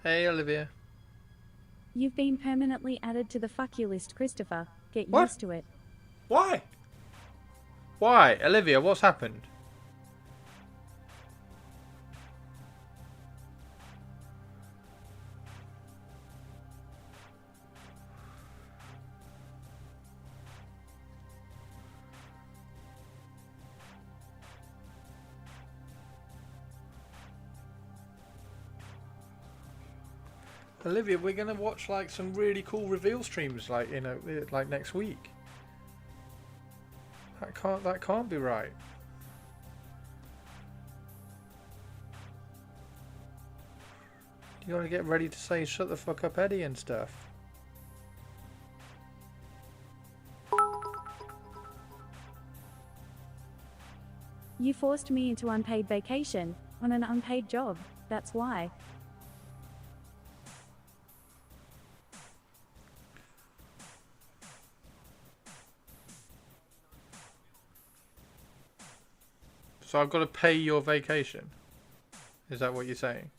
Hey, Olivia. You've been permanently added to the fuck you list, Christopher. Get What? used to it. Why? Why? Olivia, what's happened? Olivia, we're gonna watch like some really cool reveal streams, like like next week. That can't be right. You gotta get ready to say "shut the fuck up, Eddie" and stuff. You forced me into unpaid vacation on an unpaid job. That's why. So I've got to pay your vacation. Is that what you're saying?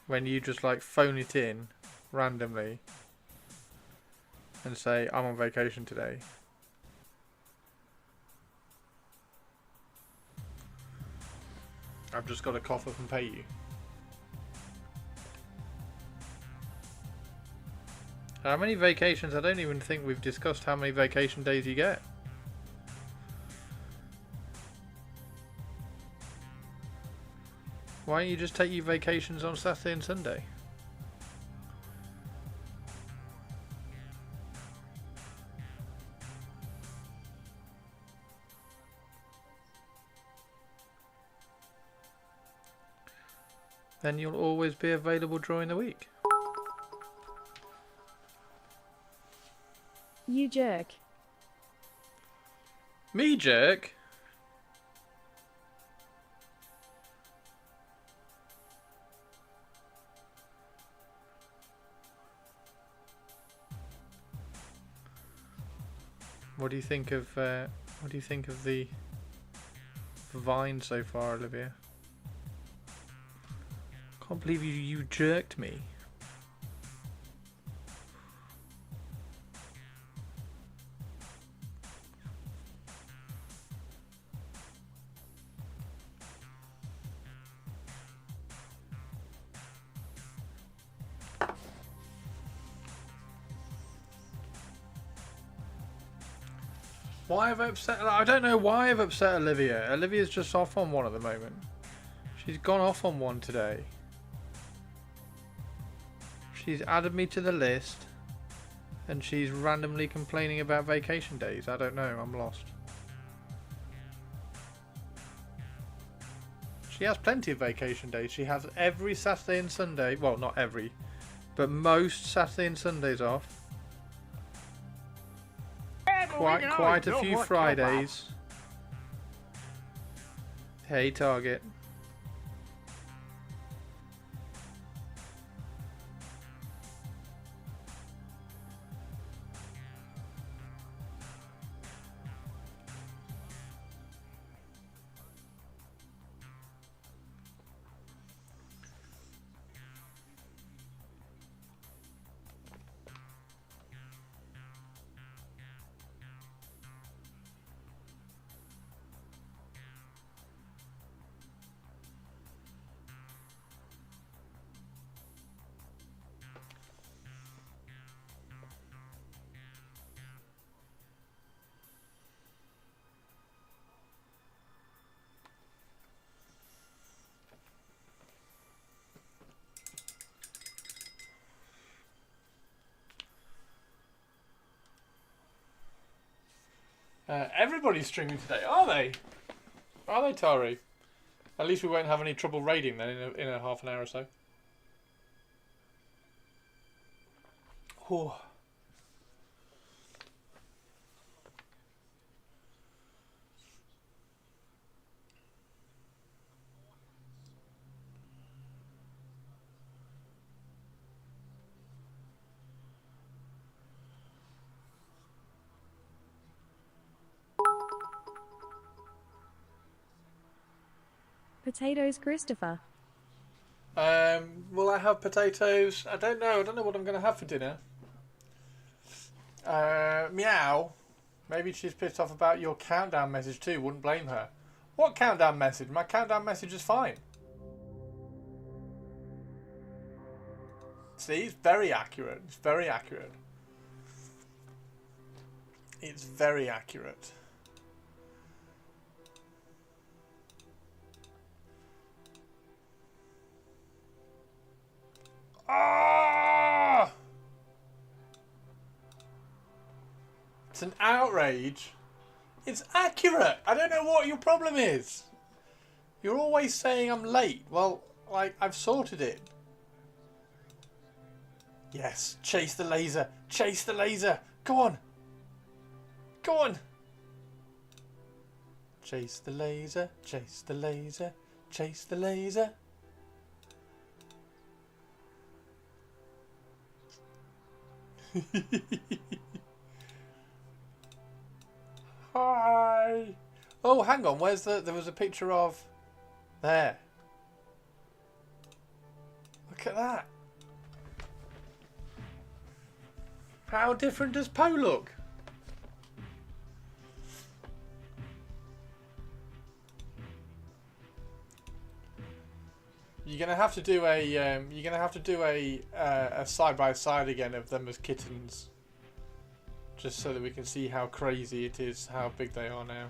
When you just like phone it in randomly and say, I'm on vacation today. I've just got to cough up and pay you. How many vacations? I don't even think we've discussed how many vacation days you get. Why don't you just take your vacations on Saturday and Sunday? Then you'll always be available during the week. You jerk. Me jerk? What do you think of the Vine so far, Olivia? Can't believe you jerked me. Why have I upset? I don't know why I've upset Olivia. Olivia's just off on one at the moment. She's gone off on one today. She's added me to the list, and she's randomly complaining about vacation days. I don't know. I'm lost. She has plenty of vacation days. She has every Saturday and Sunday. Well, not every, but most Saturday and Sundays off. Quite a few Fridays. Hey, Target. Everybody's streaming today, are they? Are they, Tari? At least we won't have any trouble raiding then in a half an hour or so. Oh. Potatoes, Christopher. Will I have potatoes? I don't know. I don't know what I'm going to have for dinner. Meow. Maybe she's pissed off about your countdown message too. Wouldn't blame her. What countdown message? My countdown message is fine. See, it's very accurate. It's very accurate. It's very accurate. Ah! It's an outrage. It's accurate. I don't know what your problem is. You're always saying I'm late. Well, like, I've sorted it. Yes, chase the laser. Chase the laser. Go on. Go on. Chase the laser. Chase the laser. Chase the laser. Hi. Oh, hang on. Where's the... There was a picture of... There. Look at that. How different does Poe look? You're gonna have to do a side by side again of them as kittens, just so that we can see how crazy it is, how big they are now.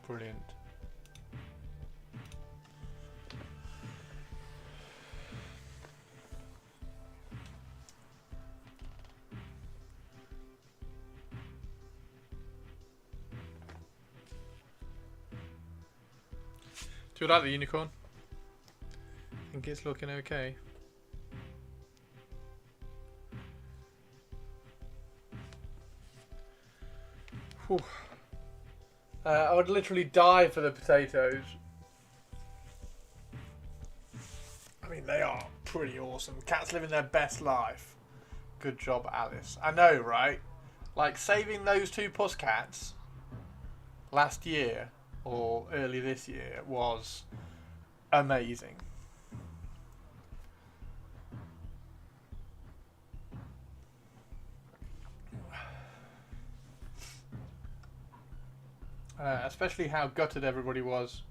Brilliant. Do you like the unicorn? I think it's looking okay. Whew. I would literally die for the potatoes. I mean, they are pretty awesome. Cats living their best life. Good job, Alice. I know, right? Like, saving those two puss cats last year or early this year was amazing. Especially how gutted everybody was.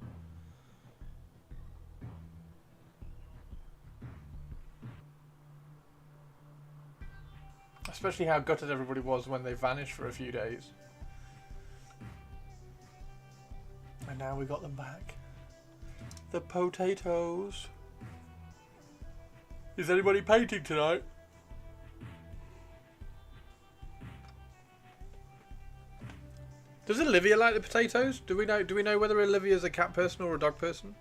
Especially how gutted everybody was when they vanished for a few days. And now we got them back. The potatoes. Is anybody painting tonight? Does Olivia like the potatoes? Do we know whether Olivia's a cat person or a dog person?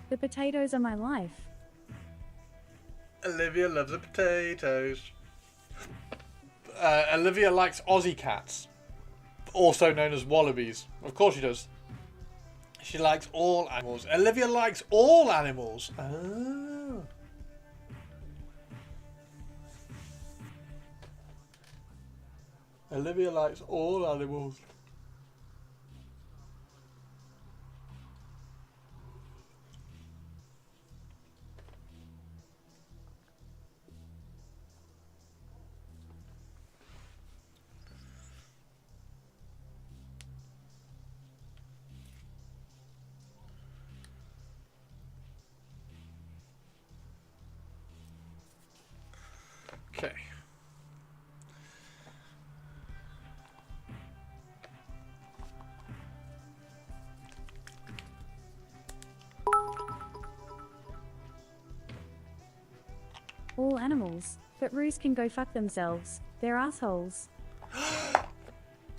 The potatoes are my life. Olivia loves the potatoes. Olivia likes Aussie cats, also known as wallabies. Of course she does. She likes all animals. Olivia likes all animals. Oh. Olivia likes all animals. Okay. All animals. But roos can go fuck themselves. They're assholes.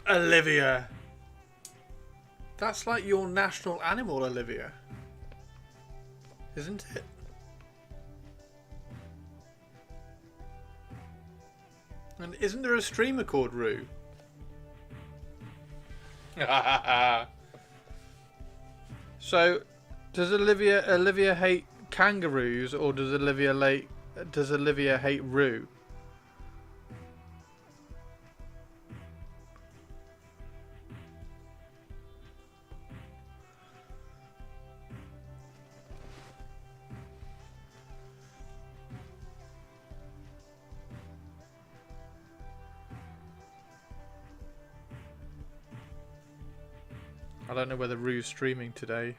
Olivia. That's like your national animal, Olivia. Isn't it? And isn't there a streamer called Roo? So, does Olivia hate kangaroos, or does Olivia hate Roo? I don't know whether Roo's streaming today.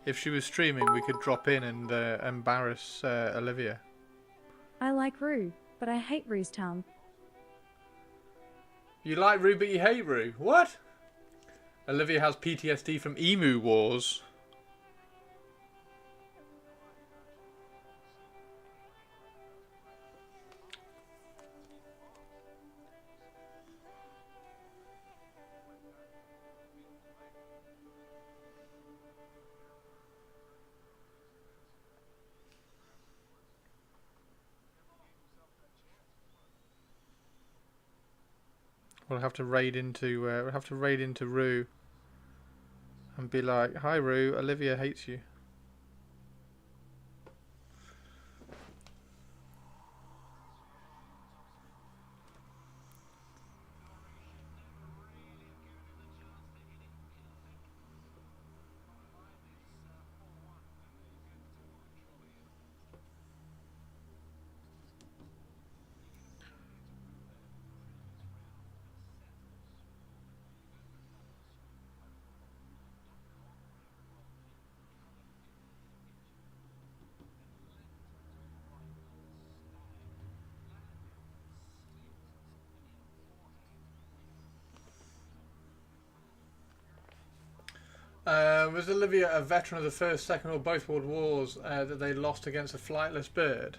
If she was streaming, we could drop in and embarrass Olivia. I like Roo, but I hate Roo's tongue. You like Roo, but you hate Roo? What? Olivia has PTSD from Emu Wars. We'll have to raid into Roo and be like, "Hi Roo, Olivia hates you." Was Olivia a veteran of the First, Second, or both World Wars that they lost against a flightless bird?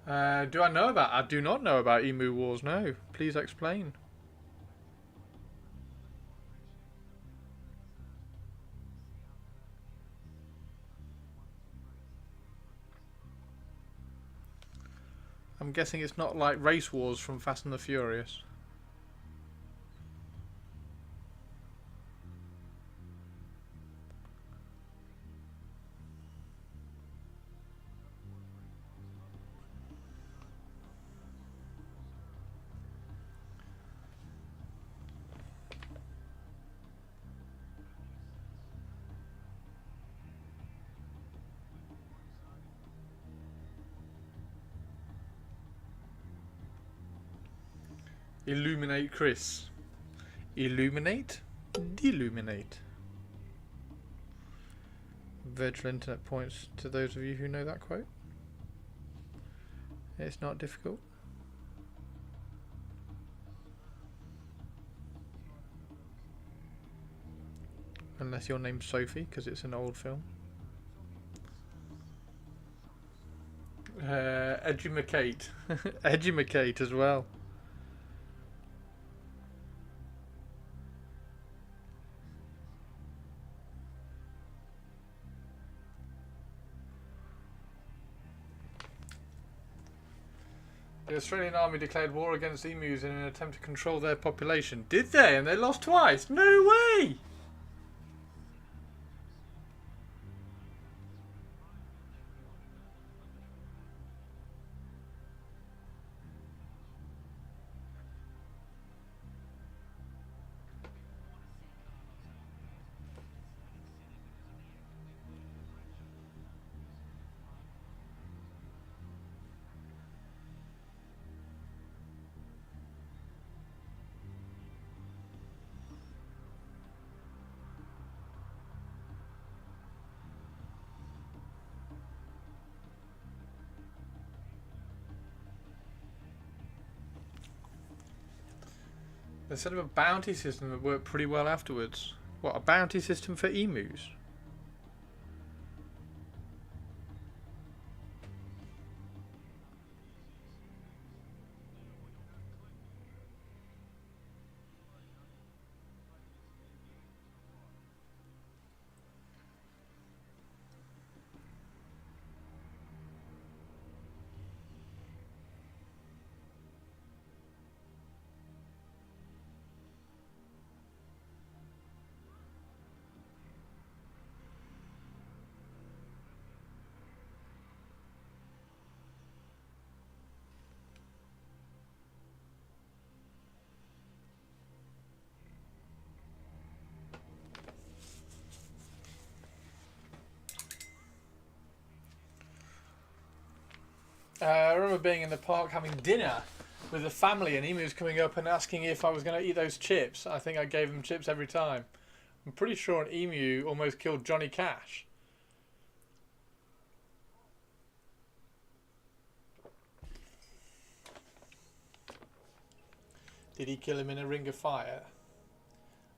I do not know about Emu Wars, no. Please explain. I'm guessing it's not like Race Wars from Fast and the Furious. Illuminate Chris. Illuminate? Deluminate. Virtual internet points to those of you who know that quote. It's not difficult. Unless your name's Sophie, because it's an old film. Edumacate. Edumacate as well. The Australian Army declared war against emus in an attempt to control their population. Did they? And they lost twice? No way! They said of a bounty system that worked pretty well afterwards. What, a bounty system for emus? I remember being in the park having dinner with a family and emus coming up and asking if I was going to eat those chips. I think I gave them chips every time. I'm pretty sure an emu almost killed Johnny Cash. Did he kill him in a ring of fire?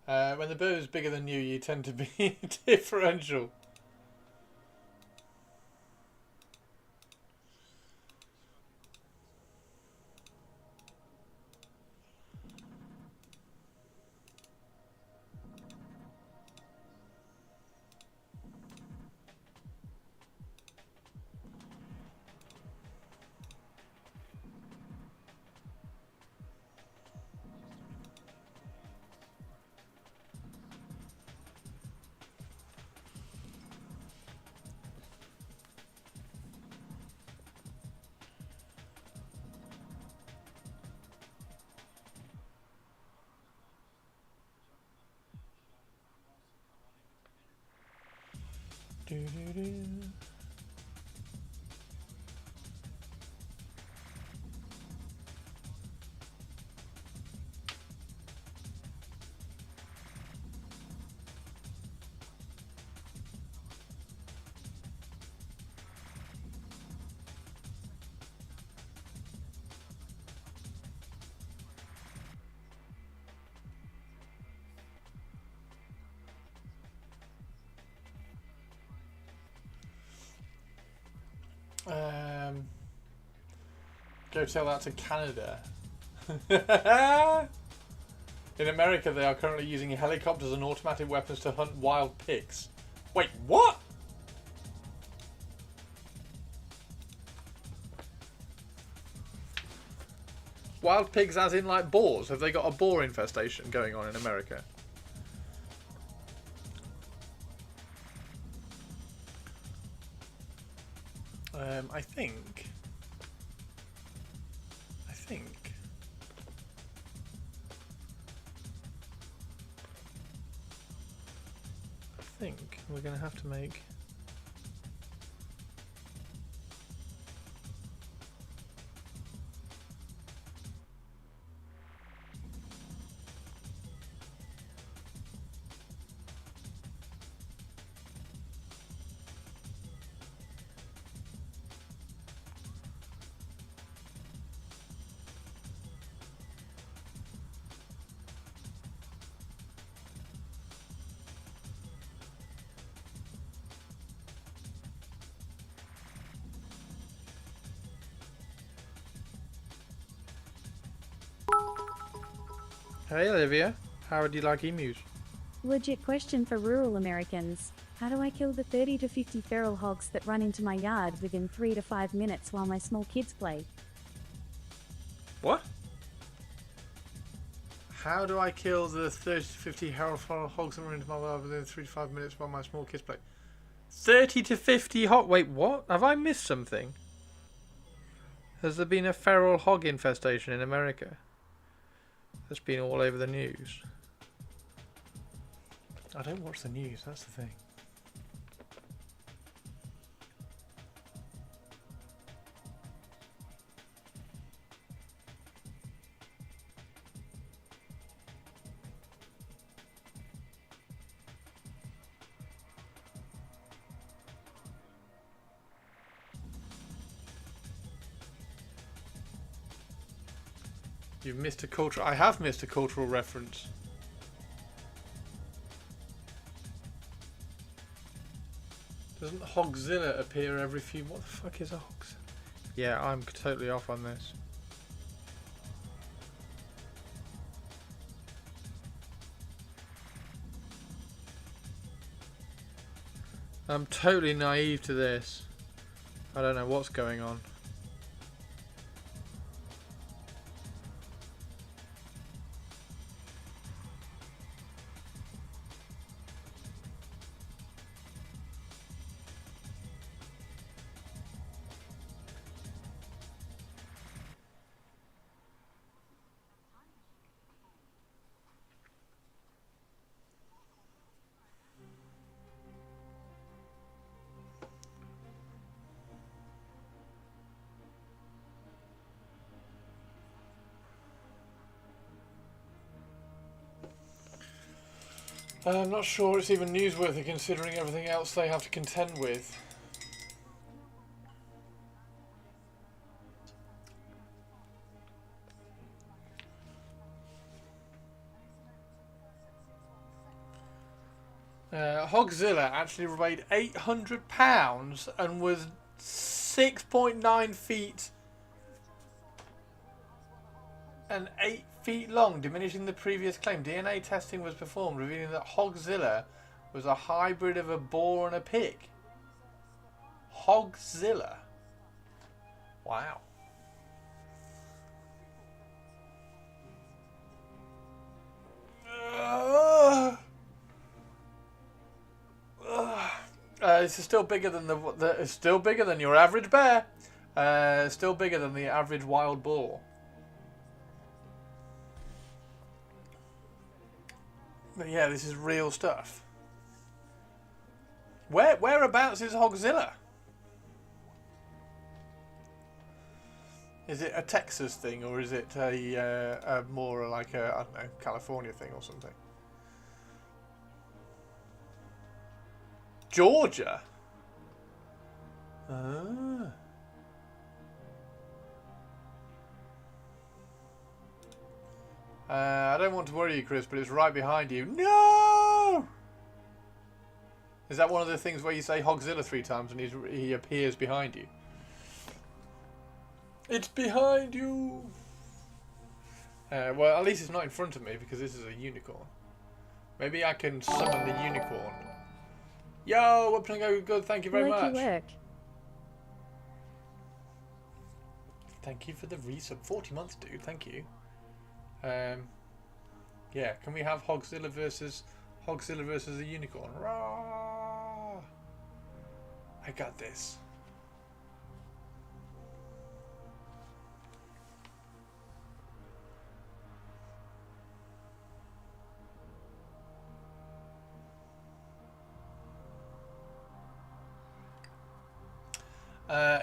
When the bird is bigger than you tend to be differential. Go tell that to Canada. In America, they are currently using helicopters and automatic weapons to hunt wild pigs. Wait, what? Wild pigs as in like boars? Have they got a boar infestation going on in America? I think we're going to have to make... Hey Olivia, how would you like emus? Legit question for rural Americans. How do I kill the 30 to 50 feral hogs that run into my yard within 3 to 5 minutes while my small kids play? What? How do I kill the 30 to 50 feral hogs that run into my yard within 3 to 5 minutes while my small kids play? 30 to 50 hog... Wait, what? Have I missed something? Has there been a feral hog infestation in America? That's been all over the news. I don't watch the news, that's the thing. You've missed a cultural... I have missed a cultural reference. Doesn't Hogzilla appear every few... What the fuck is a Hogzilla? Yeah, I'm totally off on this. I'm totally naive to this. I don't know what's going on. I'm not sure it's even newsworthy considering everything else they have to contend with. Hogzilla actually weighed 800 pounds and was 6.9 feet and 8 feet long, diminishing the previous claim. DNA testing was performed, revealing that Hogzilla was a hybrid of a boar and a pig. Hogzilla. Wow. This is still bigger than it's still bigger than your average bear. Still bigger than the average wild boar. But yeah, this is real stuff. Whereabouts is Hogzilla? Is it a Texas thing, or is it a more like a, I don't know, California thing or something? Georgia? Ah. I don't want to worry you, Chris, but it's right behind you. No! Is that one of the things where you say Hogzilla 3 times and he appears behind you? It's behind you! Well, at least it's not in front of me because this is a unicorn. Maybe I can summon the unicorn. Yo, up and go good, thank you very much. Work. Thank you for the resub. 40 months, dude, thank you. Yeah, can we have Hogzilla versus the unicorn? Rawr! I got this.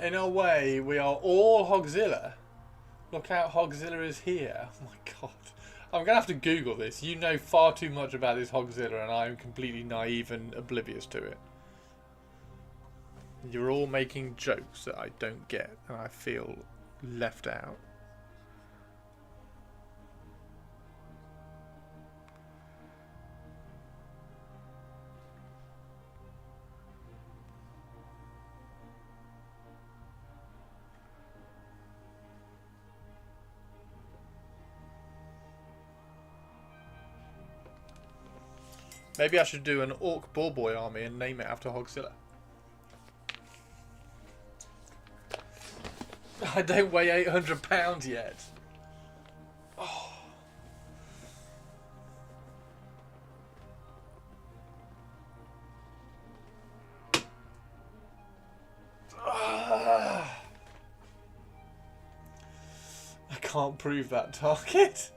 In a way, we are all Hogzilla. Look out, Hogzilla is here. Oh my god. I'm going to have to Google this. You know far too much about this Hogzilla and I am completely naive and oblivious to it. You're all making jokes that I don't get and I feel left out. Maybe I should do an Orc Boar Boy army and name it after Hogzilla. I don't weigh 800 pounds yet. Oh. I can't prove that target.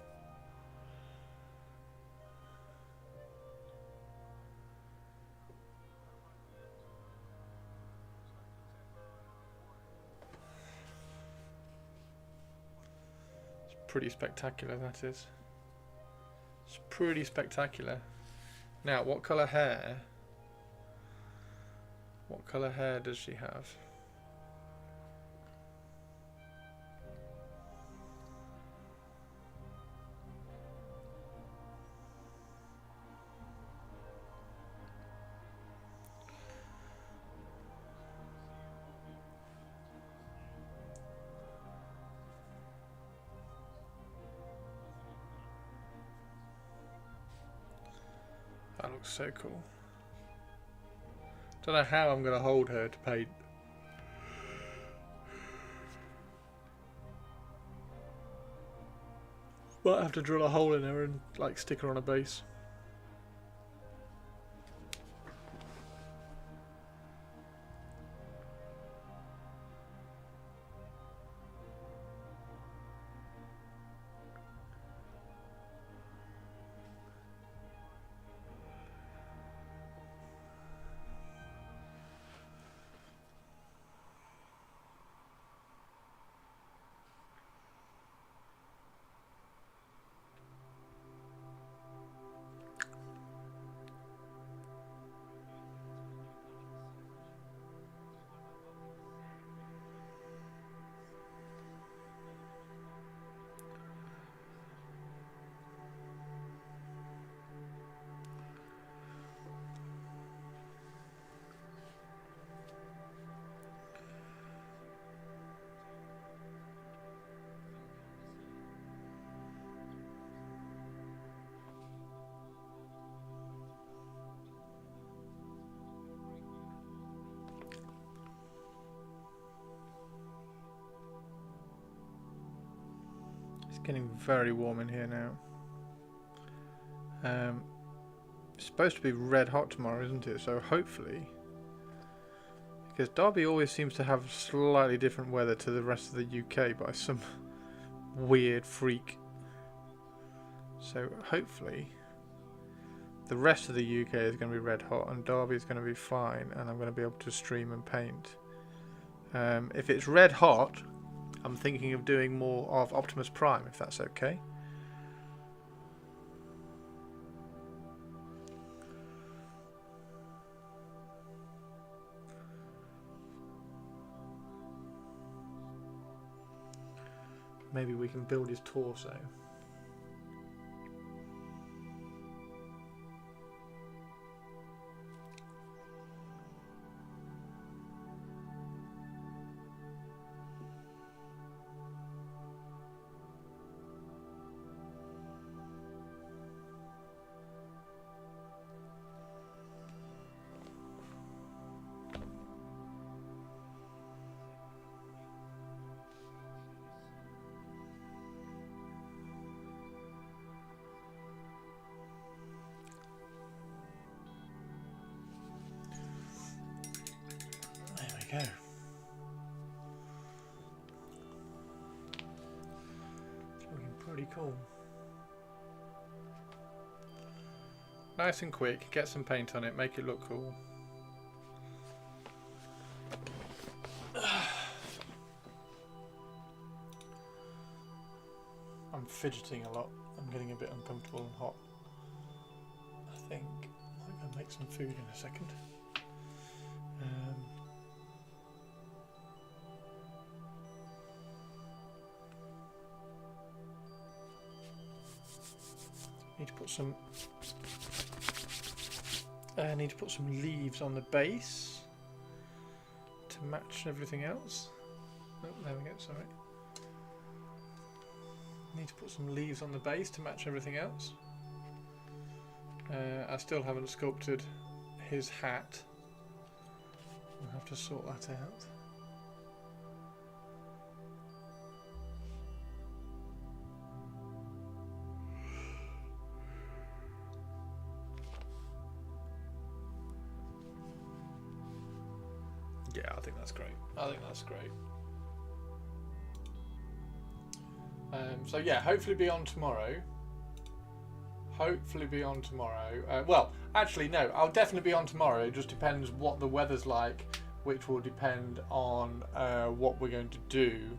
Pretty spectacular, that is. It's pretty spectacular. Now, what colour hair? What colour hair does she have? That looks so cool. Don't know how I'm going to hold her to paint. Might have to drill a hole in her and like stick her on a base. It's getting very warm in here now. It's supposed to be red hot tomorrow, isn't it? So hopefully, because Derby always seems to have slightly different weather to the rest of the UK by some weird freak. So hopefully the rest of the UK is going to be red hot and Derby is going to be fine, and I'm going to be able to stream and paint. If it's red hot, I'm thinking of doing more of Optimus Prime, if that's okay. Maybe we can build his torso. There we go. It's looking pretty cool. Nice and quick, get some paint on it, make it look cool. I'm fidgeting a lot. I'm getting a bit uncomfortable and hot. I think I'm going to make some food in a second. Need to put some leaves on the base to match everything else. Oh, there we go, sorry. Need to put some leaves on the base to match everything else. I still haven't sculpted his hat. I'll have to sort that out. Yeah, I think that's great. I think that's great. So yeah, hopefully be on tomorrow. Hopefully be on tomorrow. Well, actually no, I'll definitely be on tomorrow. It just depends what the weather's like, which will depend on what we're going to do.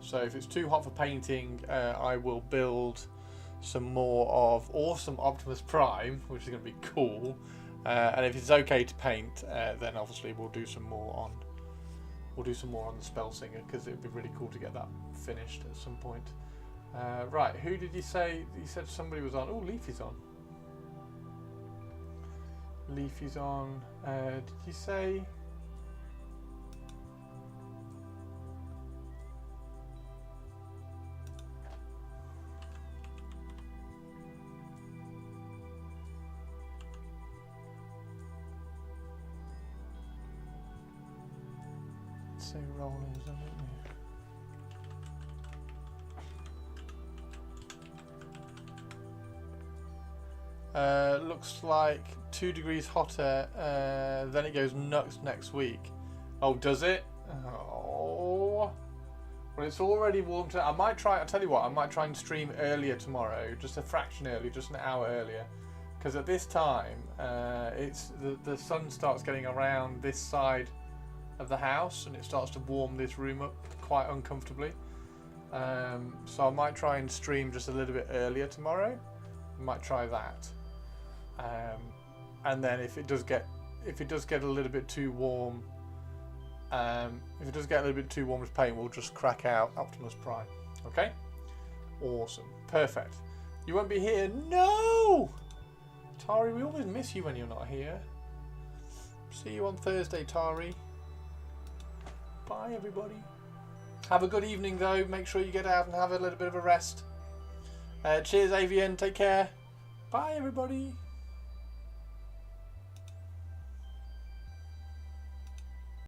So if it's too hot for painting, I will build some more of awesome Optimus Prime, which is going to be cool. And if it's okay to paint, then obviously we'll do some more on the Spellsinger, because it would be really cool to get that finished at some point. Right, who did you say? You said somebody was on. Oh, Leafy's on. Leafy's on. Did you say? say rolling, isn't it? Looks like 2 degrees hotter, then it goes nuts next week. Oh, does it? Oh. Well, it's already warm today. I might try, I'll tell you what, I might try and stream earlier tomorrow, just a fraction earlier, just an hour earlier. Because at this time, it's the sun starts getting around this side of the house and it starts to warm this room up quite uncomfortably. So I might try and stream just a little bit earlier tomorrow. I might try that. And then if it does get a little bit too warm, with paint, we'll just crack out Optimus Prime. Okay? Awesome. Perfect. You won't be here? No! Tari, we always miss you when you're not here. See you on Thursday, Tari. Bye, everybody. Have a good evening, though. Make sure you get out and have a little bit of a rest. Cheers, Avian. Take care. Bye, everybody.